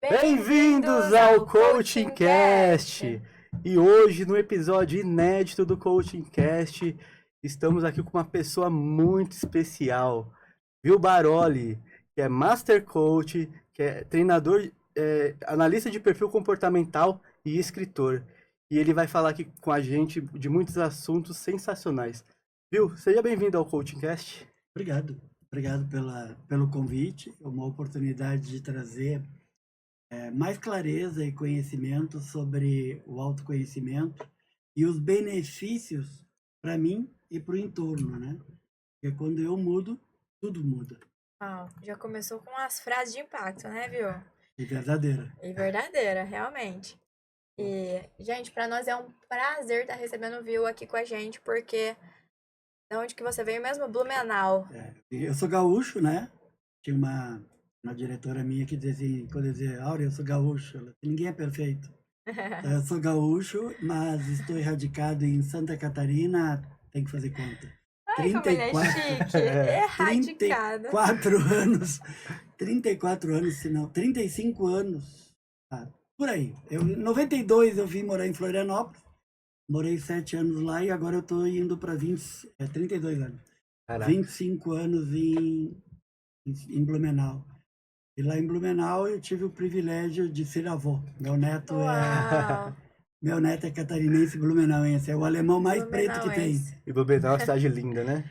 Bem-vindos ao Coaching Cast! E hoje, no episódio inédito do Coaching Cast, estamos aqui com uma pessoa muito especial, Will Baroli, que é Master Coach, que é treinador, analista de perfil comportamental e escritor. E ele vai falar aqui com a gente de muitos assuntos sensacionais. Will, seja bem-vindo ao Coaching Cast. Obrigado pelo convite, é uma oportunidade de trazer mais clareza e conhecimento sobre o autoconhecimento e os benefícios para mim e para o entorno, né? Porque quando eu mudo, tudo muda. Já começou com as frases de impacto, né, viu? E verdadeira. E verdadeira, realmente. E, gente, para nós é um prazer estar recebendo o Will aqui com a gente, porque de onde que você veio mesmo? Blumenau. Eu sou gaúcho, né? Tinha uma diretora minha que dizia assim, quando eu dizia, Áurea, eu sou gaúcho, ela disse, ninguém é perfeito. Eu sou gaúcho, mas estou radicado em Santa Catarina, tem que fazer conta. Ai, como ele é chique, é radicado. 34 anos, se não, 35 anos, por aí. Em 92 eu vim morar em Florianópolis, morei 7 anos lá e agora eu estou indo para 32 anos. Caraca. 25 anos em Blumenau. E lá em Blumenau eu tive o privilégio de ser avô. Meu neto é catarinense blumenauense, é o alemão mais preto que tem. E Blumenau é uma cidade linda, né?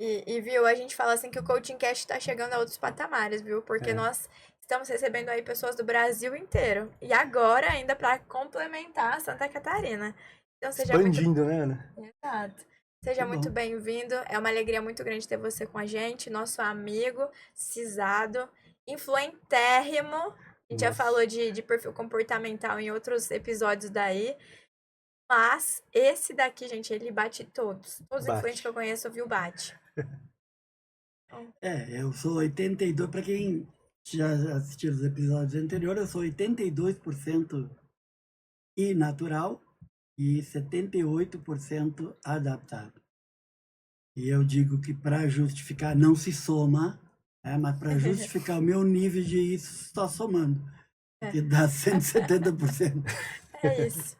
E viu, a gente fala assim que o Coaching Cast está chegando a outros patamares, viu? Porque nós estamos recebendo aí pessoas do Brasil inteiro. E agora ainda para complementar Santa Catarina. Então seja expandindo, né, Ana? Exato. Seja muito bem-vindo. É uma alegria muito grande ter você com a gente, nosso amigo, cisado, influentérrimo. A gente já falou de perfil comportamental em outros episódios daí. Mas esse daqui, gente, ele bate todos. Todos os influentes que eu conheço, viu, bate. Eu sou 82, para quem já assistiu os episódios anteriores, eu sou 82% inatural e 78% adaptado. E eu digo que para justificar não se soma, mas para justificar o meu nível de isso, só somando, que dá 170%. É isso.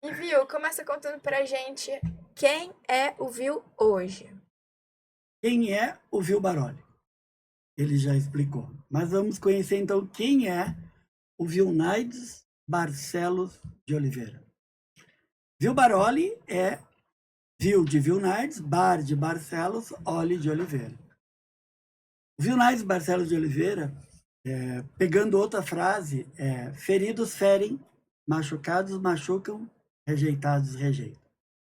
E Will, começa contando pra gente quem é o Will hoje. Quem é o Will Baroli? Ele já explicou. Mas vamos conhecer então quem é o Vilnaides Barcelos de Oliveira. Will Baroli é Vil de Vilnaides, Bar de Barcelos, Oli de Oliveira. O Vilnaides Barcelos de Oliveira, pegando outra frase, feridos ferem, machucados machucam, rejeitados rejeitam.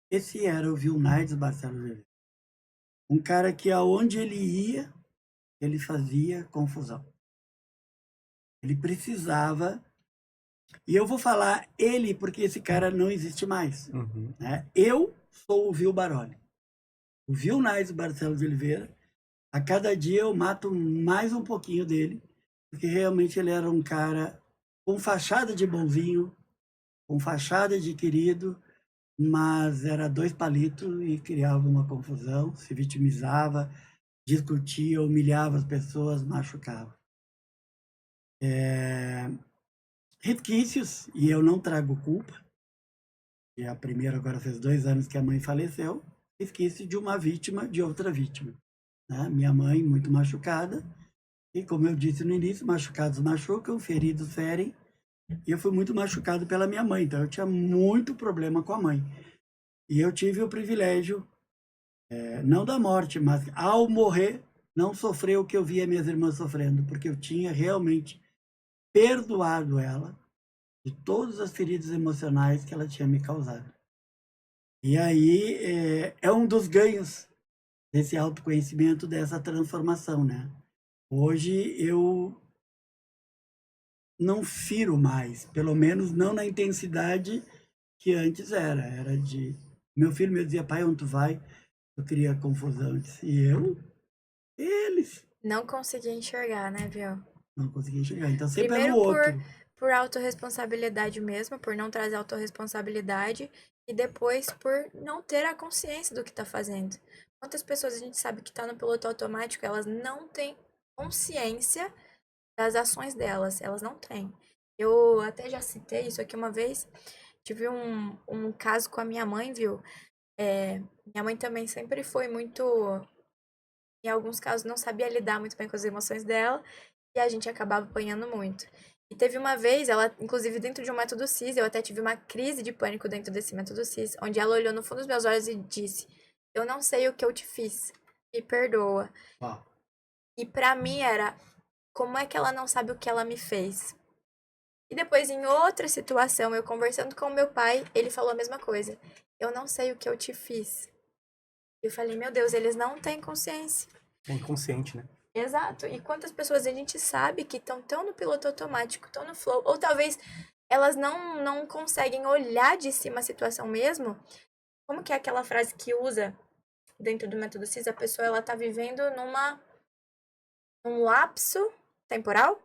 Esse era o Vilnaides Barcelos de Oliveira. Um cara que aonde ele ia, ele fazia confusão. Ele precisava, e eu vou falar ele porque esse cara não existe mais. Né? Eu sou o Will Baroli. O Vilnaides Barcelos de Oliveira, a cada dia eu mato mais um pouquinho dele, porque realmente ele era um cara com fachada de bonzinho, com fachada de querido, mas era 2 palitos e criava uma confusão, se vitimizava, discutia, humilhava as pessoas, machucava. Resquícios, e eu não trago culpa, e a primeira agora fez 2 anos que a mãe faleceu, resquício de uma vítima de outra vítima. Né? Minha mãe muito machucada, e como eu disse no início, machucados machucam, feridos ferem, e eu fui muito machucado pela minha mãe, então eu tinha muito problema com a mãe. E eu tive o privilégio, não da morte, mas ao morrer, não sofrer o que eu via minhas irmãs sofrendo, porque eu tinha realmente perdoado ela de todas as feridas emocionais que ela tinha me causado. E aí é um dos ganhos desse autoconhecimento, dessa transformação, né? Hoje eu não firo mais, pelo menos não na intensidade que antes era. Era de... Meu filho me dizia, pai, onde tu vai? Eu queria confusão. E eles... Não conseguia enxergar, né, viu? Não conseguia enxergar. Então sempre primeiro era o outro. Por autorresponsabilidade mesmo, por não trazer autorresponsabilidade, e depois por não ter a consciência do que tá fazendo. Quantas pessoas a gente sabe que tá no piloto automático, elas não têm consciência das ações delas, elas não têm. Eu até já citei isso aqui uma vez. Tive um caso com a minha mãe, viu? Minha mãe também sempre foi muito. Em alguns casos, não sabia lidar muito bem com as emoções dela. E a gente acabava apanhando muito. E teve uma vez, ela, inclusive dentro de um método CIS, eu até tive uma crise de pânico dentro desse método CIS, onde ela olhou no fundo dos meus olhos e disse: Eu não sei o que eu te fiz, me perdoa. Ó, E pra mim era: como é que ela não sabe o que ela me fez? E depois, em outra situação, eu conversando com o meu pai, ele falou a mesma coisa: Eu não sei o que eu te fiz. Eu falei: Meu Deus, eles não têm consciência. É inconsciente, né? Exato. E quantas pessoas a gente sabe que estão tão no piloto automático, tão no flow, ou talvez elas não conseguem olhar de cima a situação mesmo. Como que é aquela frase que usa dentro do método CIS? A pessoa ela tá vivendo num lapso temporal?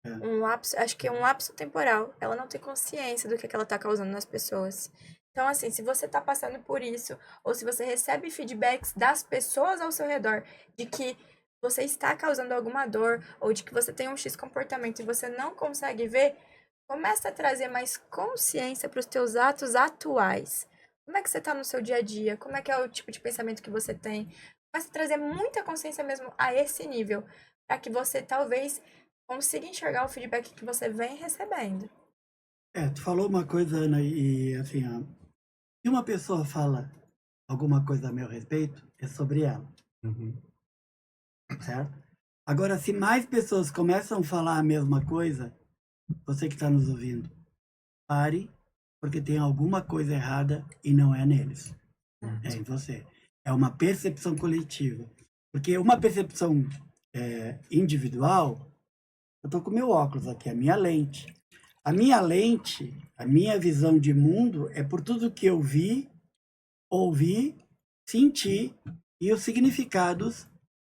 Um lapso, acho que é um lapso temporal. Ela não tem consciência do que ela tá causando nas pessoas. Então, assim, se você tá passando por isso, ou se você recebe feedbacks das pessoas ao seu redor de que você está causando alguma dor, ou de que você tem um X comportamento e você não consegue ver, começa a trazer mais consciência para os teus atos atuais. Como é que você tá no seu dia a dia? Como é que é o tipo de pensamento que você tem? Começa a trazer muita consciência mesmo a esse nível, para que você talvez consiga enxergar o feedback que você vem recebendo. tu falou uma coisa, Ana, e assim, ó, se uma pessoa fala alguma coisa a meu respeito, é sobre ela, Uhum. certo? Agora, se mais pessoas começam a falar a mesma coisa, você que está nos ouvindo, pare, porque tem alguma coisa errada e não é neles, é em você. É uma percepção coletiva. Porque uma percepção individual, eu estou com meu óculos aqui, a minha lente. A minha lente, a minha visão de mundo é por tudo que eu vi, ouvi, senti e os significados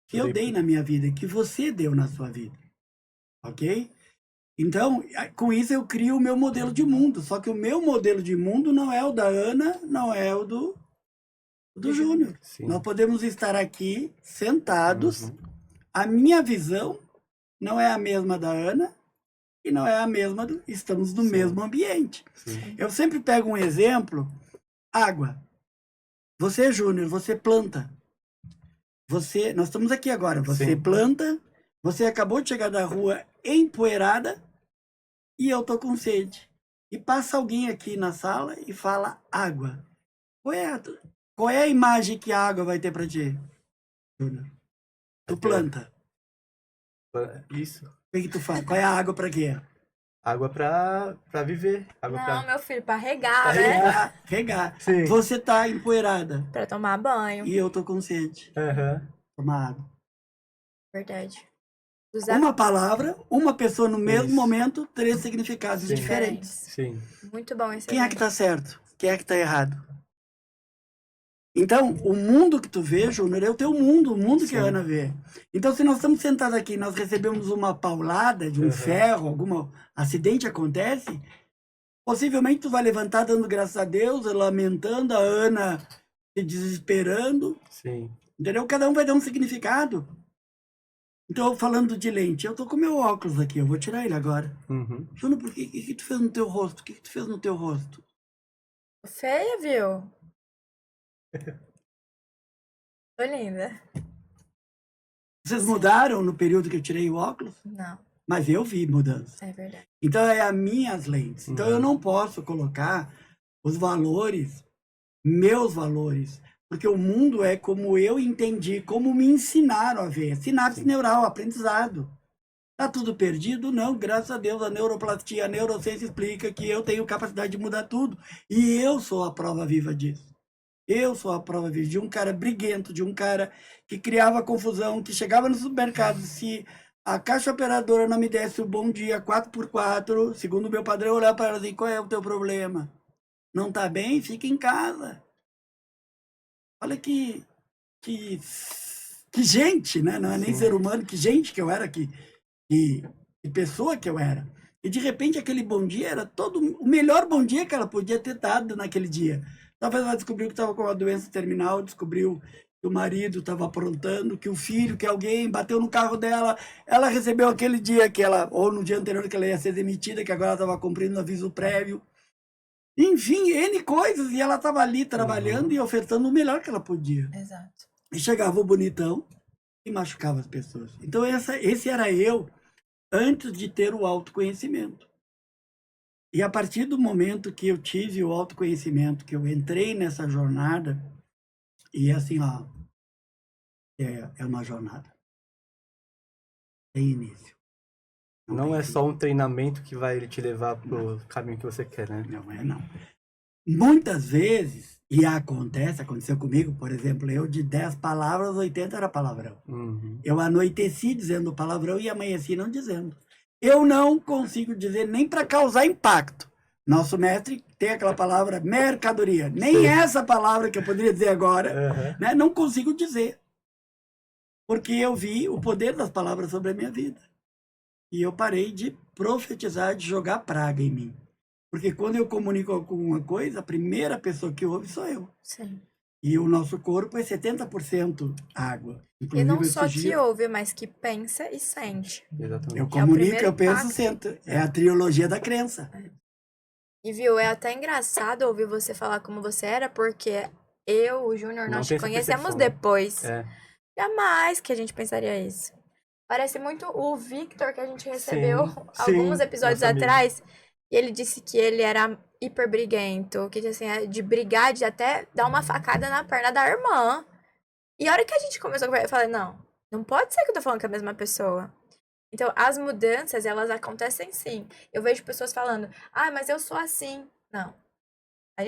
que eu dei na minha vida, que você deu na sua vida. Ok? Então, com isso eu crio o meu modelo de mundo. Só que o meu modelo de mundo não é o da Ana, não é o do Júnior. Sim. Nós podemos estar aqui sentados. Uhum. A minha visão não é a mesma da Ana e não é a mesma do... Estamos no Sim. mesmo ambiente. Sim. Eu sempre pego um exemplo. Água. Você, Júnior, você planta. Nós estamos aqui agora. Você Sim. planta. Você acabou de chegar da rua empoeirada e eu tô com sede. E passa alguém aqui na sala e fala água. Qual é a imagem que a água vai ter para ti, Júnior? Tu planta. Isso. O que tu faz? Qual é a água para quê? Água pra viver. Água Não, meu filho, pra regar, Pra né? Regar. Sim. Você tá empoeirada Pra tomar banho. e eu tô com sede. Uhum. Tomar água. Verdade. Uma palavra, uma pessoa no mesmo Isso. momento, 3 significados Sim. diferentes. Sim. Muito bom esse Quem é que exemplo. tá certo? Quem é que tá errado? Então, o mundo que tu vê, Júnior, é o teu mundo, o mundo que a Sim. Ana vê. Então, se nós estamos sentados aqui e nós recebemos uma paulada de um Uhum. ferro, algum acidente acontece, possivelmente tu vai levantar dando graças a Deus, lamentando, a Ana se desesperando, Sim. entendeu? Cada um vai dar um significado. Então, falando de lente, eu tô com meu óculos aqui, eu vou tirar ele agora. Uhum. Júnior, por que tu fez no teu rosto? O que tu fez no teu rosto? Feia, viu? Tô linda. Vocês mudaram no período que eu tirei o óculos? Não, Mas eu vi mudança. é verdade. Então, é as minhas lentes. Então, eu Uhum. não posso colocar os valores, meus valores, porque o mundo é como eu entendi, como me ensinaram a ver. Sinapse neural, aprendizado. Tá tudo perdido? Não, graças a Deus, a neuroplastia, a neurociência explica que eu tenho capacidade de mudar tudo. E eu sou a prova viva disso. Eu sou a prova viva de um cara briguento, de um cara que criava confusão, que chegava no supermercado, se a caixa operadora não me desse o bom dia 4x4, segundo o meu padrão, eu olhava para ela e qual é o teu problema? Não tá bem? Fica em casa. Olha que gente, né? Não é nem Sim. ser humano, que gente que eu era, que pessoa que eu era. E de repente aquele bom dia era o melhor bom dia que ela podia ter dado naquele dia. Talvez ela descobriu que estava com uma doença terminal, descobriu que que o marido estava aprontando, que o filho, que alguém bateu no carro dela, ela recebeu aquele dia que ela, ou no dia anterior que ela ia ser demitida, que agora ela estava cumprindo aviso prévio. Enfim, N coisas, e ela estava ali trabalhando e ofertando o melhor que ela podia. Exato. E chegava o bonitão e machucava as pessoas. Então esse era eu antes de ter o autoconhecimento. E a partir do momento que eu tive o autoconhecimento, que eu entrei nessa jornada, e assim, ó, é uma jornada. Tem início. Não é só um treinamento que vai te levar pro caminho que você quer, né? Não é, não. Muitas vezes, e aconteceu comigo, por exemplo, eu de 10 palavras, 80 era palavrão. Uhum. Eu anoiteci dizendo palavrão e amanheci não dizendo. Eu não consigo dizer nem para causar impacto. Nosso mestre tem aquela palavra mercadoria. Nem essa palavra que eu poderia dizer agora, né, não consigo dizer. Porque eu vi o poder das palavras sobre a minha vida. E eu parei de profetizar, de jogar praga em mim. Porque quando eu comunico alguma coisa, a primeira pessoa que ouve sou eu. Sim. E o nosso corpo é 70% água. E não só que ouve, mas que pensa e sente. Exatamente. Eu comunico, eu penso, sinto. É a trilogia da crença. E viu, é até engraçado ouvir você falar como você era, porque eu, o Júnior, nós te conhecemos depois. Jamais que a gente pensaria isso. Parece muito o Victor que a gente recebeu alguns episódios atrás. E ele disse que ele era hiper briguento, que assim, de brigar, de até dar uma facada na perna da irmã. E a hora que a gente começou a conversar, eu falei, não pode ser que eu tô falando com a mesma pessoa. Então, as mudanças, elas acontecem sim. Eu vejo pessoas falando, mas eu sou assim. Não. A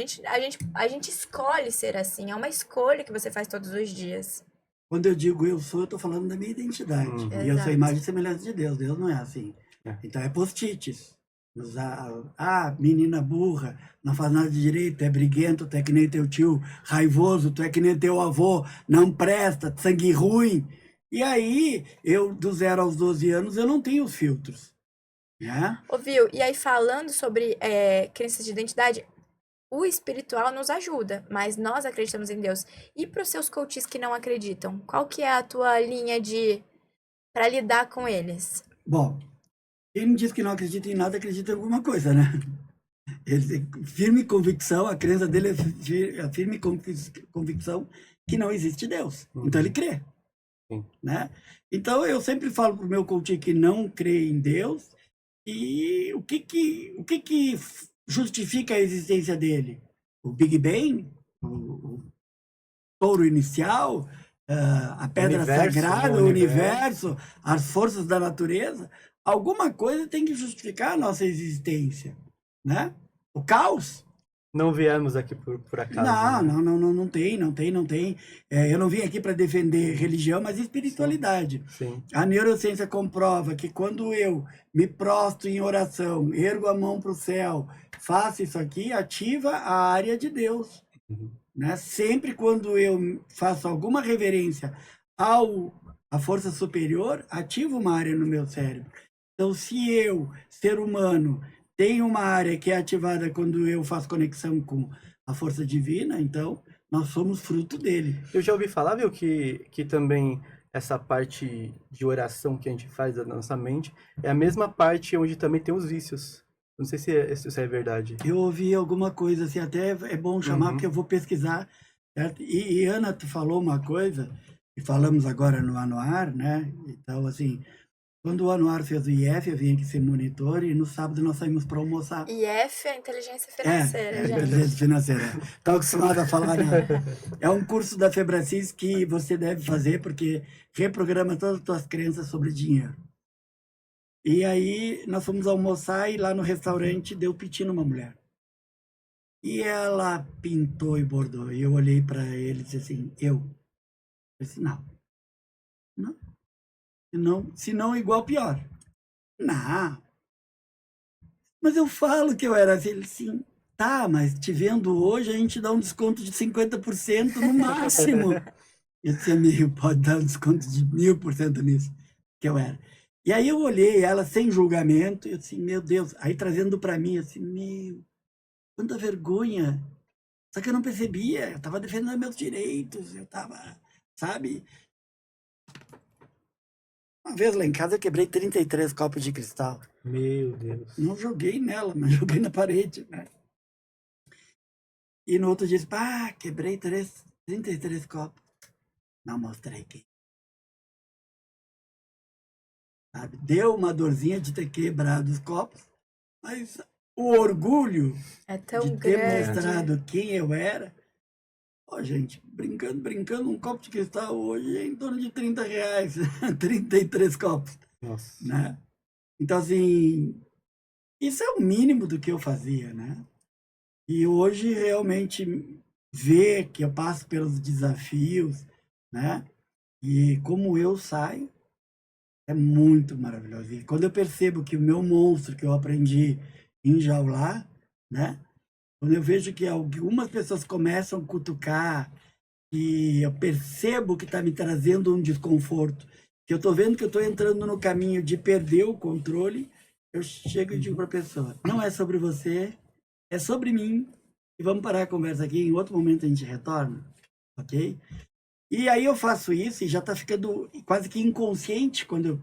gente escolhe ser assim. É uma escolha que você faz todos os dias. Quando eu digo eu sou, eu tô falando da minha identidade. E eu sou a imagem e semelhança de Deus. Deus não é assim. Então, é post-its. Menina burra, não faz nada de direito, é briguento, tu é que nem teu tio, raivoso, tu é que nem teu avô, não presta, sangue ruim. E aí, eu, do 0 aos 12 anos, eu não tenho os filtros. Né? Ouviu? E aí, falando sobre crenças de identidade, o espiritual nos ajuda, mas nós acreditamos em Deus. E para os seus coaches que não acreditam, qual que é a tua linha para lidar com eles? Bom, quem diz que não acredita em nada, acredita em alguma coisa, né? Ele tem firme convicção, a crença dele é a firme convicção que não existe Deus. Então ele crê. Né? Então eu sempre falo para o meu coach que não crê em Deus, e o que justifica a existência dele? O Big Bang? O touro inicial? A pedra sagrada? O universo? As forças da natureza? Alguma coisa tem que justificar a nossa existência, né? O caos. Não viemos aqui por acaso. Não tem. Eu não vim aqui para defender religião, mas espiritualidade. Sim. A neurociência comprova que quando eu me prostro em oração, ergo a mão para o céu, faço isso aqui, ativa a área de Deus. Né? Sempre quando eu faço alguma reverência à força superior, ativo uma área no meu cérebro. Então, se eu, ser humano, tenho uma área que é ativada quando eu faço conexão com a força divina, então nós somos fruto dele. Eu já ouvi falar, viu, que também essa parte de oração que a gente faz da nossa mente é a mesma parte onde também tem os vícios. Não sei se isso é verdade. Eu ouvi alguma coisa assim, até é bom chamar, porque eu vou pesquisar. Certo? E Ana, tu falou uma coisa, e falamos agora no Anuar, né? Então, assim, quando o Anuar fez o IF, eu vim aqui ser monitor, e no sábado nós saímos para almoçar. IF é inteligência financeira, gente. Inteligência financeira. Estou acostumado a falar, né? É um curso da Febracis que você deve fazer, porque reprograma todas as tuas crenças sobre dinheiro. E aí nós fomos almoçar, e lá no restaurante deu piti numa mulher. E ela pintou e bordou. E eu olhei para ele e disse assim, eu disse, não. Se não, igual, pior. Não. Mas eu falo que eu era assim. Ele, sim, tá, mas te vendo hoje, a gente dá um desconto de 50% no máximo. Eu disse, amigo, pode dar um desconto de 1000% nisso, que eu era. E aí eu olhei ela sem julgamento, e eu disse, meu Deus. Aí trazendo para mim, assim, meu, quanta vergonha. Só que eu não percebia, eu estava defendendo meus direitos, eu estava sabe? Uma vez lá em casa eu quebrei 33 copos de cristal. Meu Deus. Não joguei nela, mas joguei na parede, né? E no outro dia, quebrei 33 copos. Não mostrei quem. Sabe? Deu uma dorzinha de ter quebrado os copos, mas o orgulho É tão de ter grande. mostrado quem eu era. Ó, gente, brincando, um copo de cristal hoje é em torno de R$ 30. 33 copos, Nossa. né? Então, assim, isso é o mínimo do que eu fazia, né? E hoje, realmente, ver que eu passo pelos desafios, né? E como eu saio, é muito maravilhoso. E quando eu percebo que o meu monstro que eu aprendi a enjaular, né? Quando eu vejo que algumas pessoas começam a cutucar e eu percebo que está me trazendo um desconforto, que eu estou vendo que eu estou entrando no caminho de perder o controle, eu chego e digo para a pessoa, não é sobre você, é sobre mim, e vamos parar a conversa aqui, em outro momento a gente retorna, ok? E aí eu faço isso e já está ficando quase que inconsciente, quando eu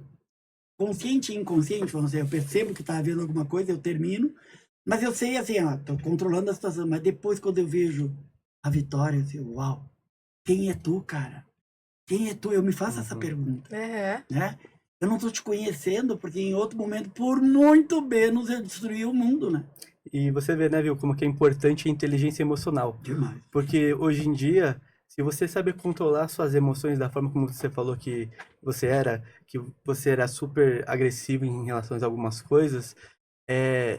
consciente e inconsciente, vamos dizer, eu percebo que está havendo alguma coisa, eu termino, mas eu sei assim, estou controlando a situação, mas depois quando eu vejo a vitória, eu digo, uau, quem é tu, cara? Quem é tu? Eu me faço essa pergunta, né? Eu não estou te conhecendo porque em outro momento, por muito menos, eu destruí o mundo, né? E você vê, né, viu, como que é importante a inteligência emocional. Demais. Porque hoje em dia, se você saber controlar suas emoções da forma como você falou que você era super agressivo em relação a algumas coisas,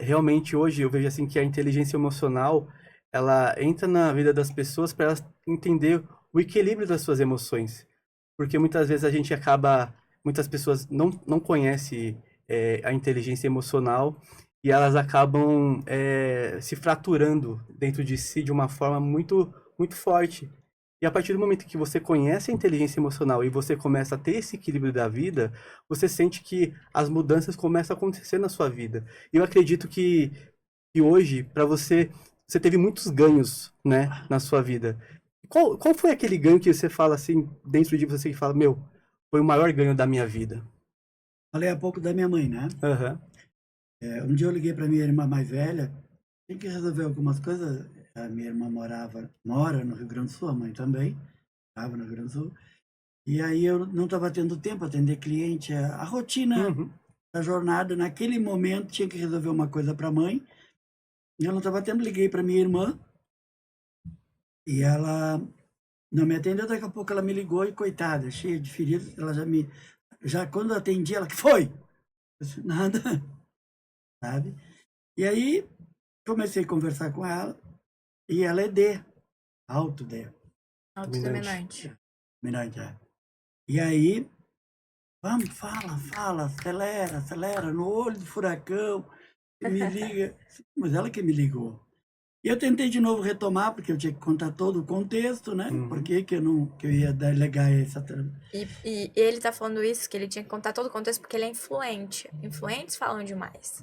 realmente hoje eu vejo assim que a inteligência emocional, ela entra na vida das pessoas para elas entender o equilíbrio das suas emoções. Porque muitas vezes muitas pessoas não conhecem a inteligência emocional e elas acabam se fraturando dentro de si de uma forma muito, muito forte. E a partir do momento que você conhece a inteligência emocional e você começa a ter esse equilíbrio da vida, você sente que as mudanças começam a acontecer na sua vida. E eu acredito que hoje, para você teve muitos ganhos, né, na sua vida. Qual foi aquele ganho que você fala assim, dentro de você, que fala, meu, foi o maior ganho da minha vida? Falei há pouco da minha mãe, né? Aham. Um dia eu liguei para minha irmã mais velha, tem que resolver algumas coisas. A minha irmã mora no Rio Grande do Sul, a mãe também, estava no Rio Grande do Sul. E aí eu não estava tendo tempo para atender cliente, a rotina Uhum. da jornada. Naquele momento tinha que resolver uma coisa para a mãe, e eu não estava tendo, liguei para minha irmã, e ela não me atendeu, daqui a pouco ela me ligou e, coitada, cheia de feridas, ela já quando eu atendi, ela, que foi? Eu disse, nada, sabe? E aí comecei a conversar com ela, e ela é D, alto D. Autodominante. Dominante, é. E aí, vamos, fala, acelera, no olho do furacão, me liga. Mas ela que me ligou. E eu tentei de novo retomar, porque eu tinha que contar todo o contexto, né? Uhum. Por que eu ia delegar essa... E ele tá falando isso, que ele tinha que contar todo o contexto, porque ele é influente. Influentes falam demais.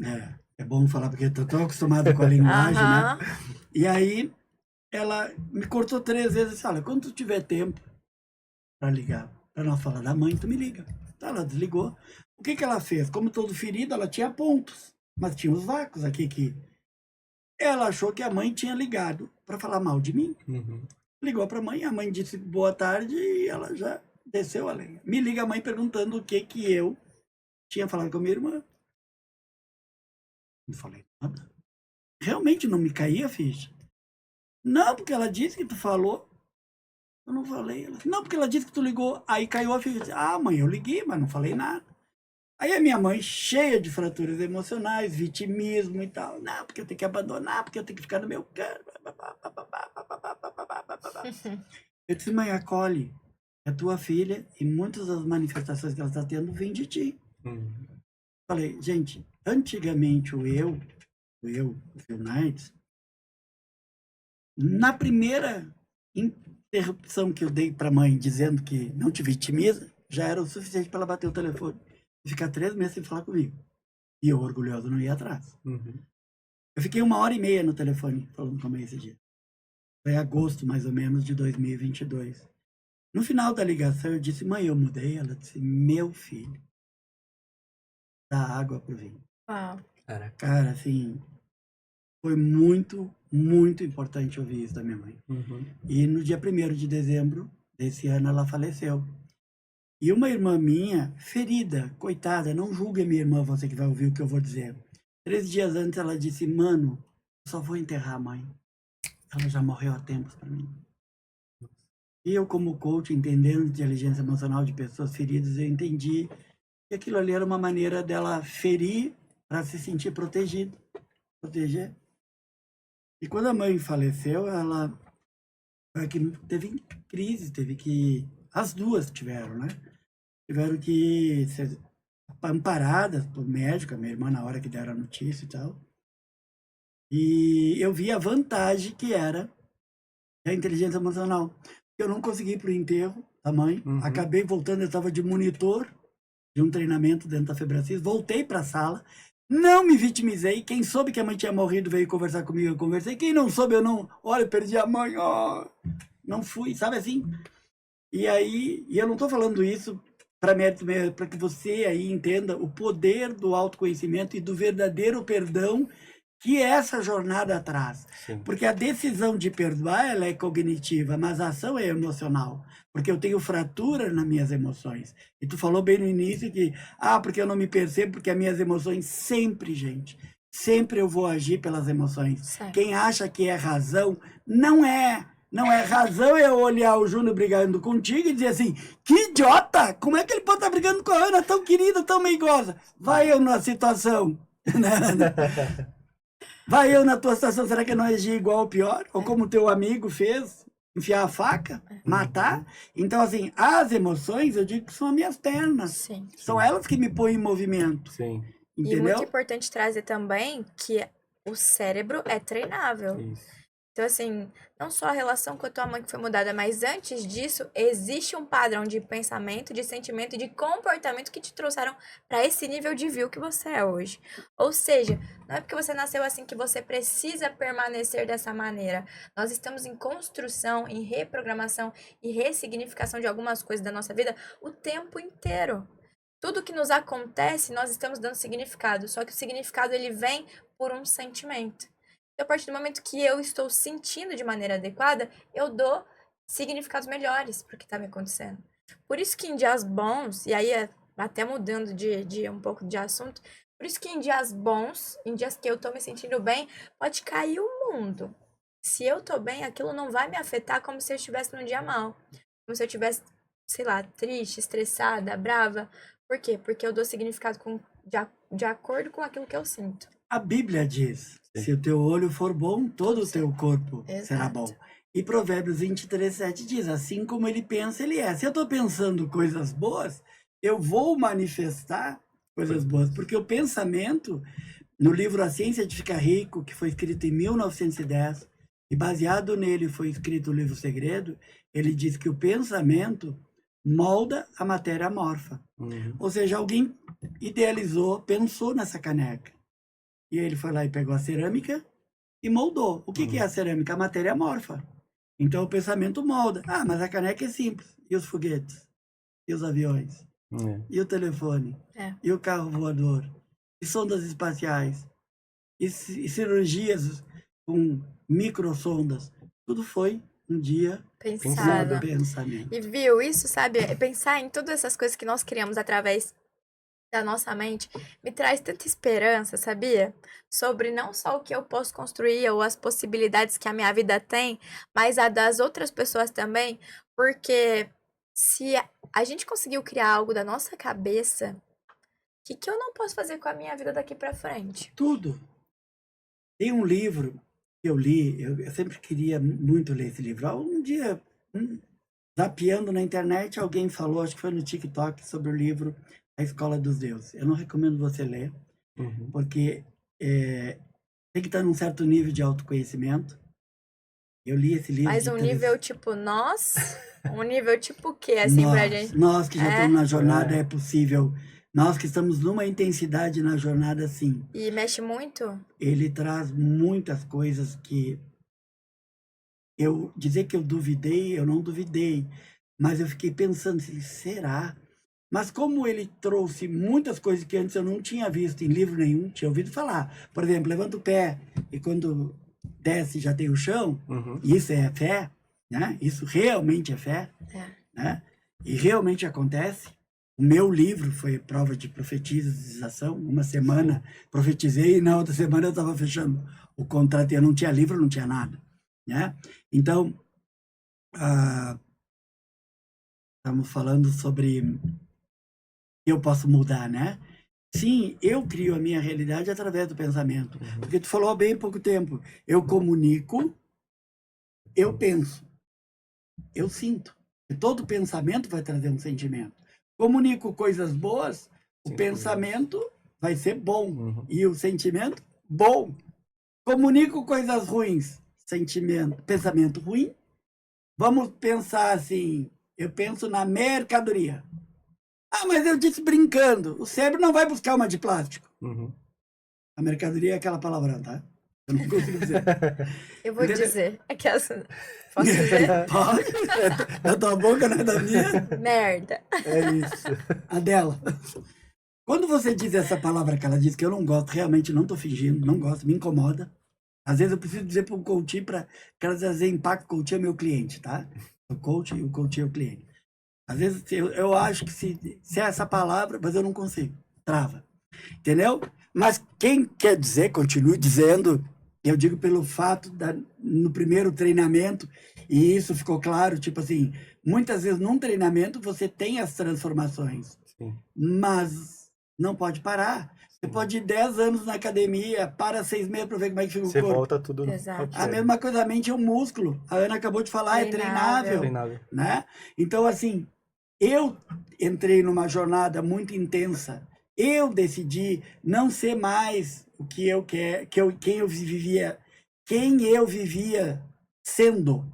É bom falar, porque eu tô tão acostumado com a linguagem, né? Aham. E aí, ela me cortou 3 vezes e disse, olha, quando tu tiver tempo para ligar, para nós falar da mãe, tu me liga. Tá, ela desligou. O que ela fez? Como todo ferido, ela tinha pontos, mas tinha os vácuos aqui que... Ela achou que a mãe tinha ligado para falar mal de mim. Uhum. Ligou para a mãe disse boa tarde e ela já desceu a lenha. Me liga a mãe perguntando o que eu tinha falado com a minha irmã. Não falei nada. Realmente não me caía a ficha. Não, porque ela disse que tu falou. Eu não falei. Não, porque ela disse que tu ligou. Aí caiu a ficha. Ah, mãe, eu liguei, mas não falei nada. Aí a minha mãe, cheia de fraturas emocionais, vitimismo e tal. Não, porque eu tenho que abandonar, porque eu tenho que ficar no meu canto. Eu disse, mãe, acolhe. É tua filha e muitas das manifestações que ela está tendo vêm de ti. Falei, gente, antigamente o Phil Knight, na primeira interrupção que eu dei para a mãe dizendo que não te vitimiza, já era o suficiente para ela bater o telefone e ficar 3 meses sem falar comigo. E eu, orgulhoso, não ia atrás. Uhum. Eu fiquei 1h30 no telefone falando com a mãe esse dia. Foi em agosto, mais ou menos, de 2022. No final da ligação, eu disse, mãe, eu mudei. Ela disse, meu filho, dá água pro vinho. Uau. Caraca. Cara, assim, foi muito, muito importante ouvir isso da minha mãe. E no dia 1º de dezembro desse ano, ela faleceu. E uma irmã minha, ferida, coitada, não julgue a minha irmã, você que vai ouvir o que eu vou dizer. 3 dias antes, ela disse, mano, eu só vou enterrar a mãe. Ela já morreu há tempos para mim. E eu, como coach, entendendo inteligência emocional de pessoas feridas, eu entendi que aquilo ali era uma maneira dela ferir para se sentir protegida, proteger. E quando a mãe faleceu, ela teve crise, teve que... As duas tiveram, né? Tiveram que ser amparadas por médico, a minha irmã na hora que deram a notícia e tal. E eu vi a vantagem que era a inteligência emocional. Eu não consegui ir para o enterro da mãe, acabei voltando, eu estava de monitor de um treinamento dentro da Febracis, voltei para a sala, não me vitimizei, quem soube que a mãe tinha morrido veio conversar comigo, eu conversei, quem não soube, eu não, olha, eu perdi a mãe, ó, não fui, sabe assim? E aí, eu não estou falando isso para mérito meu, para que você aí entenda o poder do autoconhecimento e do verdadeiro perdão que essa jornada traz. Sim. Porque a decisão de perdoar, ela é cognitiva, mas a ação é emocional. Porque eu tenho fratura nas minhas emoções. E tu falou bem no início que, porque eu não me percebo, porque as minhas emoções sempre, gente, sempre eu vou agir pelas emoções. Sim. Quem acha que é razão, não é. Não é razão eu olhar o Júnior brigando contigo e dizer assim, que idiota! Como é que ele pode estar brigando com a Ana, tão querida, tão meigosa? Vai eu na situação. Vai eu na tua situação, será que eu não agi igual ou pior? Ou como teu amigo fez, enfiar a faca, matar? Então, assim, as emoções, eu digo que são as minhas pernas. Sim. São elas que me põem em movimento. Sim. E Entendeu? muito importante trazer também que o cérebro é treinável. Isso. Então, assim, não só a relação com a tua mãe que foi mudada, mas antes disso, existe um padrão de pensamento, de sentimento e de comportamento que te trouxeram para esse nível de view que você é hoje. Ou seja, não é porque você nasceu assim que você precisa permanecer dessa maneira. Nós estamos em construção, em reprogramação e ressignificação de algumas coisas da nossa vida o tempo inteiro. Tudo que nos acontece, nós estamos dando significado, só que o significado ele vem por um sentimento. Então, a partir do momento que eu estou sentindo de maneira adequada, eu dou significados melhores para o que está me acontecendo. Por isso que em dias bons, e aí até mudando de um pouco de assunto, por isso que em dias bons, em dias que eu estou me sentindo bem, pode cair o mundo. Se eu estou bem, aquilo não vai me afetar como se eu estivesse num dia mal. Como se eu estivesse, sei lá, triste, estressada, brava. Por quê? Porque eu dou significado de acordo com aquilo que eu sinto. A Bíblia diz, se o teu olho for bom, todo o teu corpo será bom. E Provérbios 23:7 diz, assim como ele pensa, ele é. Se eu estou pensando coisas boas, eu vou manifestar coisas boas. Porque o pensamento, no livro A Ciência de Ficar Rico, que foi escrito em 1910, e baseado nele foi escrito o livro Segredo, ele diz que o pensamento molda a matéria amorfa. Ou seja, alguém idealizou, pensou nessa caneca. E ele foi lá e pegou a cerâmica e moldou. O que é a cerâmica? A matéria amorfa. Então o pensamento molda. Mas a caneca é simples. E os foguetes? E os aviões? E o telefone? E o carro voador? E sondas espaciais? E cirurgias com microsondas? Tudo foi um dia pensado. Pensamento. E viu, isso, sabe? Pensar em todas essas coisas que nós criamos através da nossa mente me traz tanta esperança, sabia? Sobre não só o que eu posso construir ou as possibilidades que a minha vida tem, mas a das outras pessoas também, porque se a gente conseguiu criar algo da nossa cabeça, o que eu não posso fazer com a minha vida daqui pra frente? Tudo. Tem um livro que eu li, eu sempre queria muito ler esse livro. Um dia, zapeando na internet, alguém falou, acho que foi no TikTok, sobre o livro A Escola dos Deuses. Eu não recomendo você ler, porque tem que estar num certo nível de autoconhecimento. Eu li esse livro. Mas um nível tipo nós? Um nível tipo o quê, assim, pra gente? Nós que já estamos na jornada, é possível. Nós que estamos numa intensidade na jornada, sim. E mexe muito? Ele traz muitas coisas que... dizer que eu duvidei, eu não duvidei. Mas eu fiquei pensando assim, será? Mas como ele trouxe muitas coisas que antes eu não tinha visto em livro nenhum, tinha ouvido falar. Por exemplo, levanta o pé e quando desce já tem o chão, isso é fé, né? Isso realmente é fé, né? E realmente acontece. O meu livro foi prova de profetização. Uma semana profetizei e na outra semana eu estava fechando o contrato e eu não tinha livro, não tinha nada, né? Então, estamos falando sobre eu posso mudar, né? Sim, eu crio a minha realidade através do pensamento. Porque tu falou há bem pouco tempo. Eu comunico, eu penso, eu sinto. E todo pensamento vai trazer um sentimento. Comunico coisas boas, o pensamento vai ser bom. E o sentimento, bom. Comunico coisas ruins, pensamento ruim. Vamos pensar assim, eu penso na mercadoria. Ah, mas eu disse brincando. O cérebro não vai buscar uma de plástico. A mercadoria é aquela palavrão, tá? Eu não consigo dizer. Eu vou dizer. Posso dizer? Pode. É da tua boca, não é da minha? Merda. É isso. A dela. Quando você diz essa palavra que ela diz que eu não gosto, realmente não tô fingindo, não gosto, me incomoda. Às vezes eu preciso dizer para o coaching para trazer impacto. O coaching é meu cliente, tá? O coaching é o cliente. Às vezes eu acho que se é essa palavra, mas eu não consigo. Trava. Entendeu? Mas quem quer dizer, continue dizendo. Eu digo pelo fato, no primeiro treinamento, e isso ficou claro, tipo assim, muitas vezes num treinamento você tem as transformações, mas não pode parar. Você pode ir 10 anos na academia, para 6 meses para ver como é que fica o corpo. Você volta tudo. Exato. A mesma coisa, a mente é um músculo. A Ana acabou de falar, é treinável. Né? Então, assim, eu entrei numa jornada muito intensa. Eu decidi não ser mais o que eu quero, quem eu vivia sendo,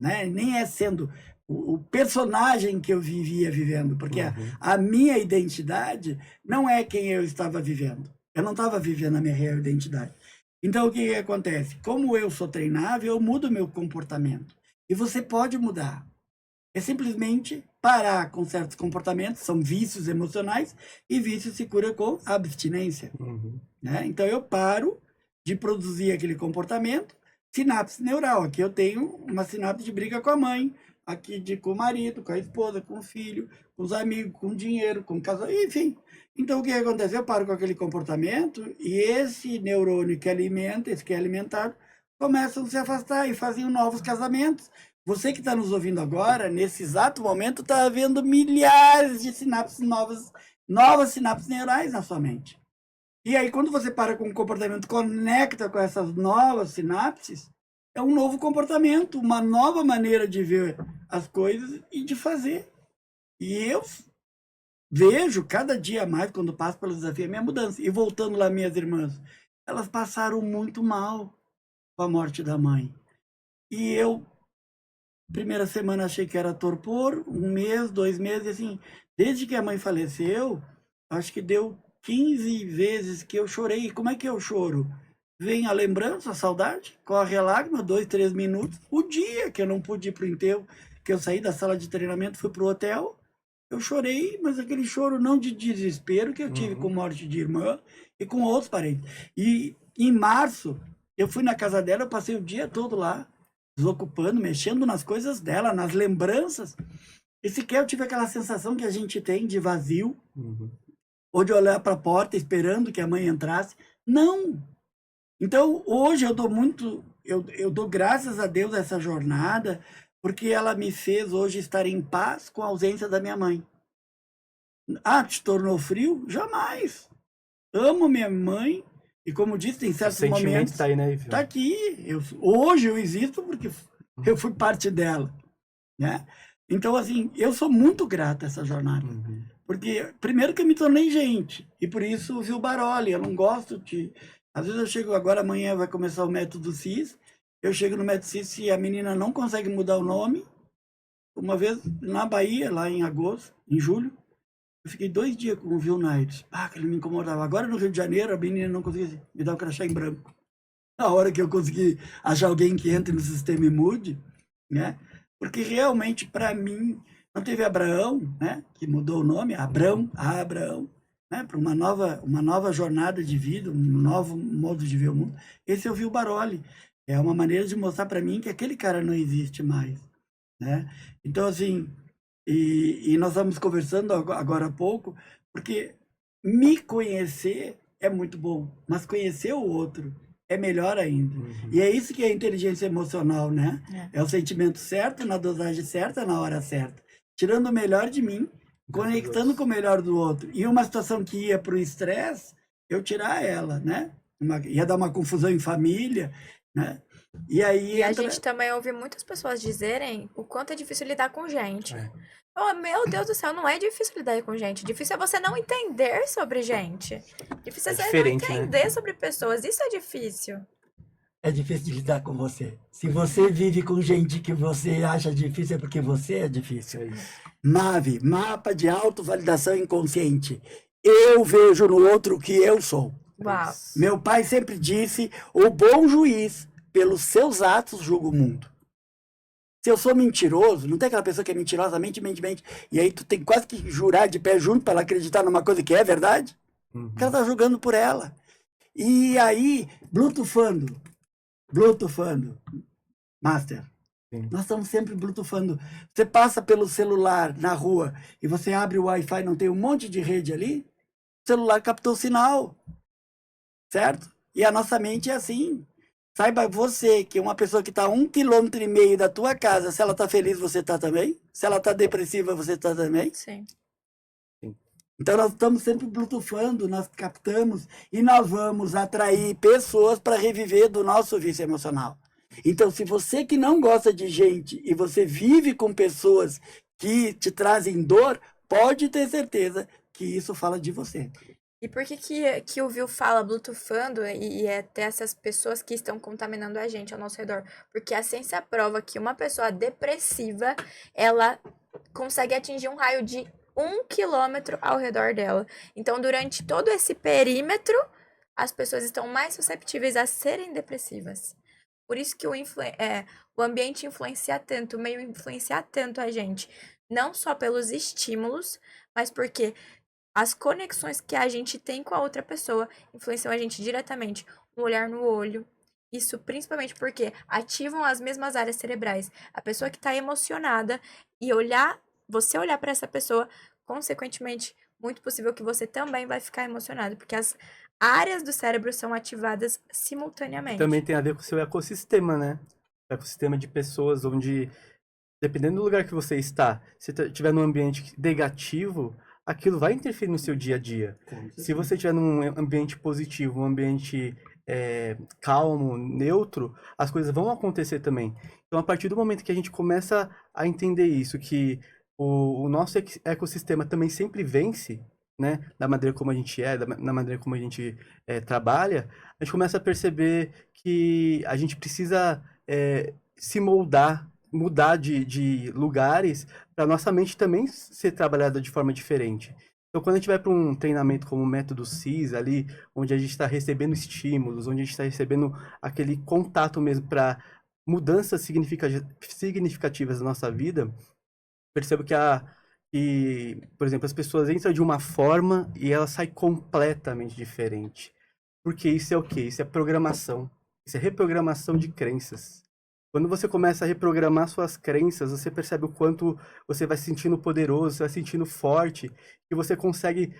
né? Nem é sendo o personagem que eu vivia vivendo, porque a minha identidade não é quem eu estava vivendo. Eu não estava vivendo a minha real identidade. Então, o que acontece? Como eu sou treinável, eu mudo meu comportamento. E você pode mudar. É simplesmente parar com certos comportamentos, são vícios emocionais, e vício se cura com abstinência. Né? Então, eu paro de produzir aquele comportamento, sinapse neural. Aqui eu tenho uma sinapse de briga com a mãe, aqui com o marido, com a esposa, com o filho, com os amigos, com o dinheiro, com o casal, enfim. Então, o que acontece? Eu paro com aquele comportamento e esse neurônio que alimenta, esse que é alimentado, começam a se afastar e fazem novos casamentos. Você que está nos ouvindo agora, nesse exato momento, está havendo milhares de sinapses novas sinapses neurais na sua mente. E aí, quando você para com o comportamento, conecta com essas novas sinapses, é um novo comportamento, uma nova maneira de ver as coisas e de fazer. E eu vejo cada dia mais, quando passo pelo desafio, a minha mudança. E voltando lá, minhas irmãs, elas passaram muito mal com a morte da mãe. E eu, primeira semana, achei que era torpor, 1 mês, 2 meses, e assim, desde que a mãe faleceu, acho que deu 15 vezes que eu chorei. E como é que eu choro? Vem a lembrança, a saudade, corre a lágrima, 2, 3 minutos. O dia que eu não pude ir para o enterro, que eu saí da sala de treinamento, fui para o hotel, eu chorei, mas aquele choro não de desespero que eu tive com morte de irmã e com outros parentes. E em março, eu fui na casa dela, eu passei o dia todo lá, desocupando, mexendo nas coisas dela, nas lembranças. E sequer eu tive aquela sensação que a gente tem de vazio, ou de olhar para a porta esperando que a mãe entrasse. Não! Então, hoje eu dou graças a Deus a essa jornada, porque ela me fez hoje estar em paz com a ausência da minha mãe. Ah, te tornou frio? Jamais! Amo minha mãe, e como disse, tem certos momentos... Tá aí, né, Ivo? Tá aqui. Hoje eu existo porque eu fui parte dela, né? Então, assim, eu sou muito grato a essa jornada. Porque, primeiro que eu me tornei gente, e por isso viu Baroli, eu não gosto de... Às vezes eu chego agora, amanhã vai começar o método CIS, eu chego no método CIS e a menina não consegue mudar o nome. Uma vez, na Bahia, lá em agosto, em julho, eu fiquei 2 dias com o Will Knight. Ah, que ele me incomodava. Agora no Rio de Janeiro, a menina não conseguia me dar o crachá em branco. Na hora que eu consegui achar alguém que entre no sistema e mude, né? Porque realmente, para mim, Não teve Abraão, né? Que mudou o nome, Abrão, né? Para uma nova jornada de vida, um novo modo de ver o mundo. Esse é o Vil Baroli. É uma maneira de mostrar para mim que aquele cara não existe mais, né? Então, assim, e nós estamos conversando agora há pouco, porque me conhecer é muito bom, mas conhecer o outro é melhor ainda. E é isso que é inteligência emocional, né? É o sentimento certo, na dosagem certa, na hora certa. Tirando o melhor de mim, conectando com o melhor do outro. E uma situação que ia para o estresse, eu tirar ela, né? Ia dar uma confusão em família, né? E aí a gente também ouve muitas pessoas dizerem o quanto é difícil lidar com gente. Oh, meu Deus do céu, não é difícil lidar com gente. Difícil é você não entender sobre gente. Difícil é você não entender sobre pessoas. Isso é difícil. É difícil de lidar com você. Se você vive com gente que você acha difícil, é porque você é difícil. MAVE, mapa de autovalidação inconsciente. Eu vejo no outro o que eu sou. Uau. Meu pai sempre disse, o bom juiz, pelos seus atos, julga o mundo. Se eu sou mentiroso, não tem aquela pessoa que é mentirosamente, mente, e aí tu tem quase que jurar de pé junto para ela acreditar numa coisa que é verdade? Porque ela tá julgando por ela. E aí, bluetoothando, Master, nós estamos sempre bluetoothando. Você passa pelo celular na rua e você abre o Wi-Fi, não tem um monte de rede ali? O celular captou o sinal, certo? E a nossa mente é assim. Saiba você que uma pessoa que está a 1,5 km da tua casa, se ela está feliz, você está também? Se ela está depressiva, você está também? Sim. Então nós estamos sempre bluetoothando, nós captamos e nós vamos atrair pessoas para reviver do nosso vício emocional. Então se você que não gosta de gente e você vive com pessoas que te trazem dor, pode ter certeza que isso fala de você. E por que o Vil fala bluetoothando e é até essas pessoas que estão contaminando a gente ao nosso redor? Porque a ciência prova que uma pessoa depressiva, ela consegue atingir um raio de 1 km ao redor dela. Então, durante todo esse perímetro, as pessoas estão mais susceptíveis a serem depressivas. Por isso que o ambiente influencia tanto, o meio influencia tanto a gente. Não só pelos estímulos, mas porque as conexões que a gente tem com a outra pessoa influenciam a gente diretamente. Um olhar no olho. Isso principalmente porque ativam as mesmas áreas cerebrais. A pessoa que está emocionada e você olhar para essa pessoa, consequentemente, muito possível que você também vai ficar emocionado, porque as áreas do cérebro são ativadas simultaneamente. Também tem a ver com o seu ecossistema, né? O ecossistema de pessoas onde, dependendo do lugar que você está, se estiver num ambiente negativo, aquilo vai interferir no seu dia a dia. Se você estiver num ambiente positivo, um ambiente calmo, neutro, as coisas vão acontecer também. Então, a partir do momento que a gente começa a entender isso, que o nosso ecossistema também sempre vence, né, da maneira como a gente na maneira como a gente trabalha, a gente começa a perceber que a gente precisa se moldar, mudar de lugares para nossa mente também ser trabalhada de forma diferente. Então, quando a gente vai para um treinamento como o método CIS, ali, onde a gente está recebendo estímulos, onde a gente está recebendo aquele contato mesmo para mudanças significativas na nossa vida, percebo que, por exemplo, as pessoas entram de uma forma e ela sai completamente diferente. Porque isso é o quê? Isso é programação. Isso é reprogramação de crenças. Quando você começa a reprogramar suas crenças, você percebe o quanto você vai se sentindo poderoso, você vai se sentindo forte, que você consegue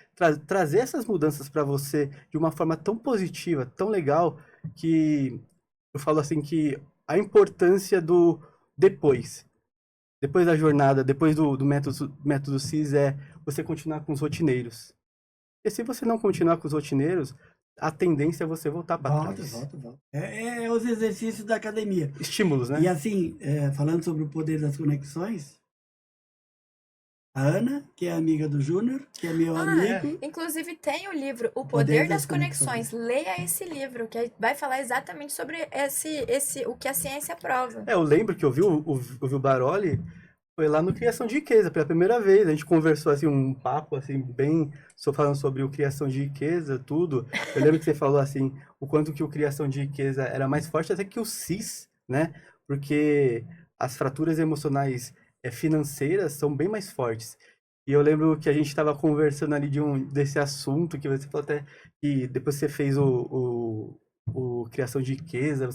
trazer essas mudanças para você de uma forma tão positiva, tão legal, que eu falo assim que a importância do depois da jornada, depois do método CIS, é você continuar com os rotineiros. E se você não continuar com os rotineiros, a tendência é você voltar para trás. Volta. É os exercícios da academia. Estímulos, né? E assim, falando sobre o poder das conexões, a Ana, que é amiga do Júnior, que é meu amigo. Inclusive tem o livro O Poder das Conexões. Leia esse livro, que vai falar exatamente sobre o que a ciência prova. Eu lembro que eu vi o Baroli, foi lá no Criação de Riqueza, pela primeira vez. A gente conversou, assim, um papo, assim, bem... falando sobre o Criação de Riqueza, tudo. Eu lembro que você falou, assim, o quanto que o Criação de Riqueza era mais forte até que o CIS, né? Porque as fraturas emocionais financeiras são bem mais fortes. E eu lembro que a gente estava conversando ali desse assunto, que você falou até que depois você fez o criação de riqueza,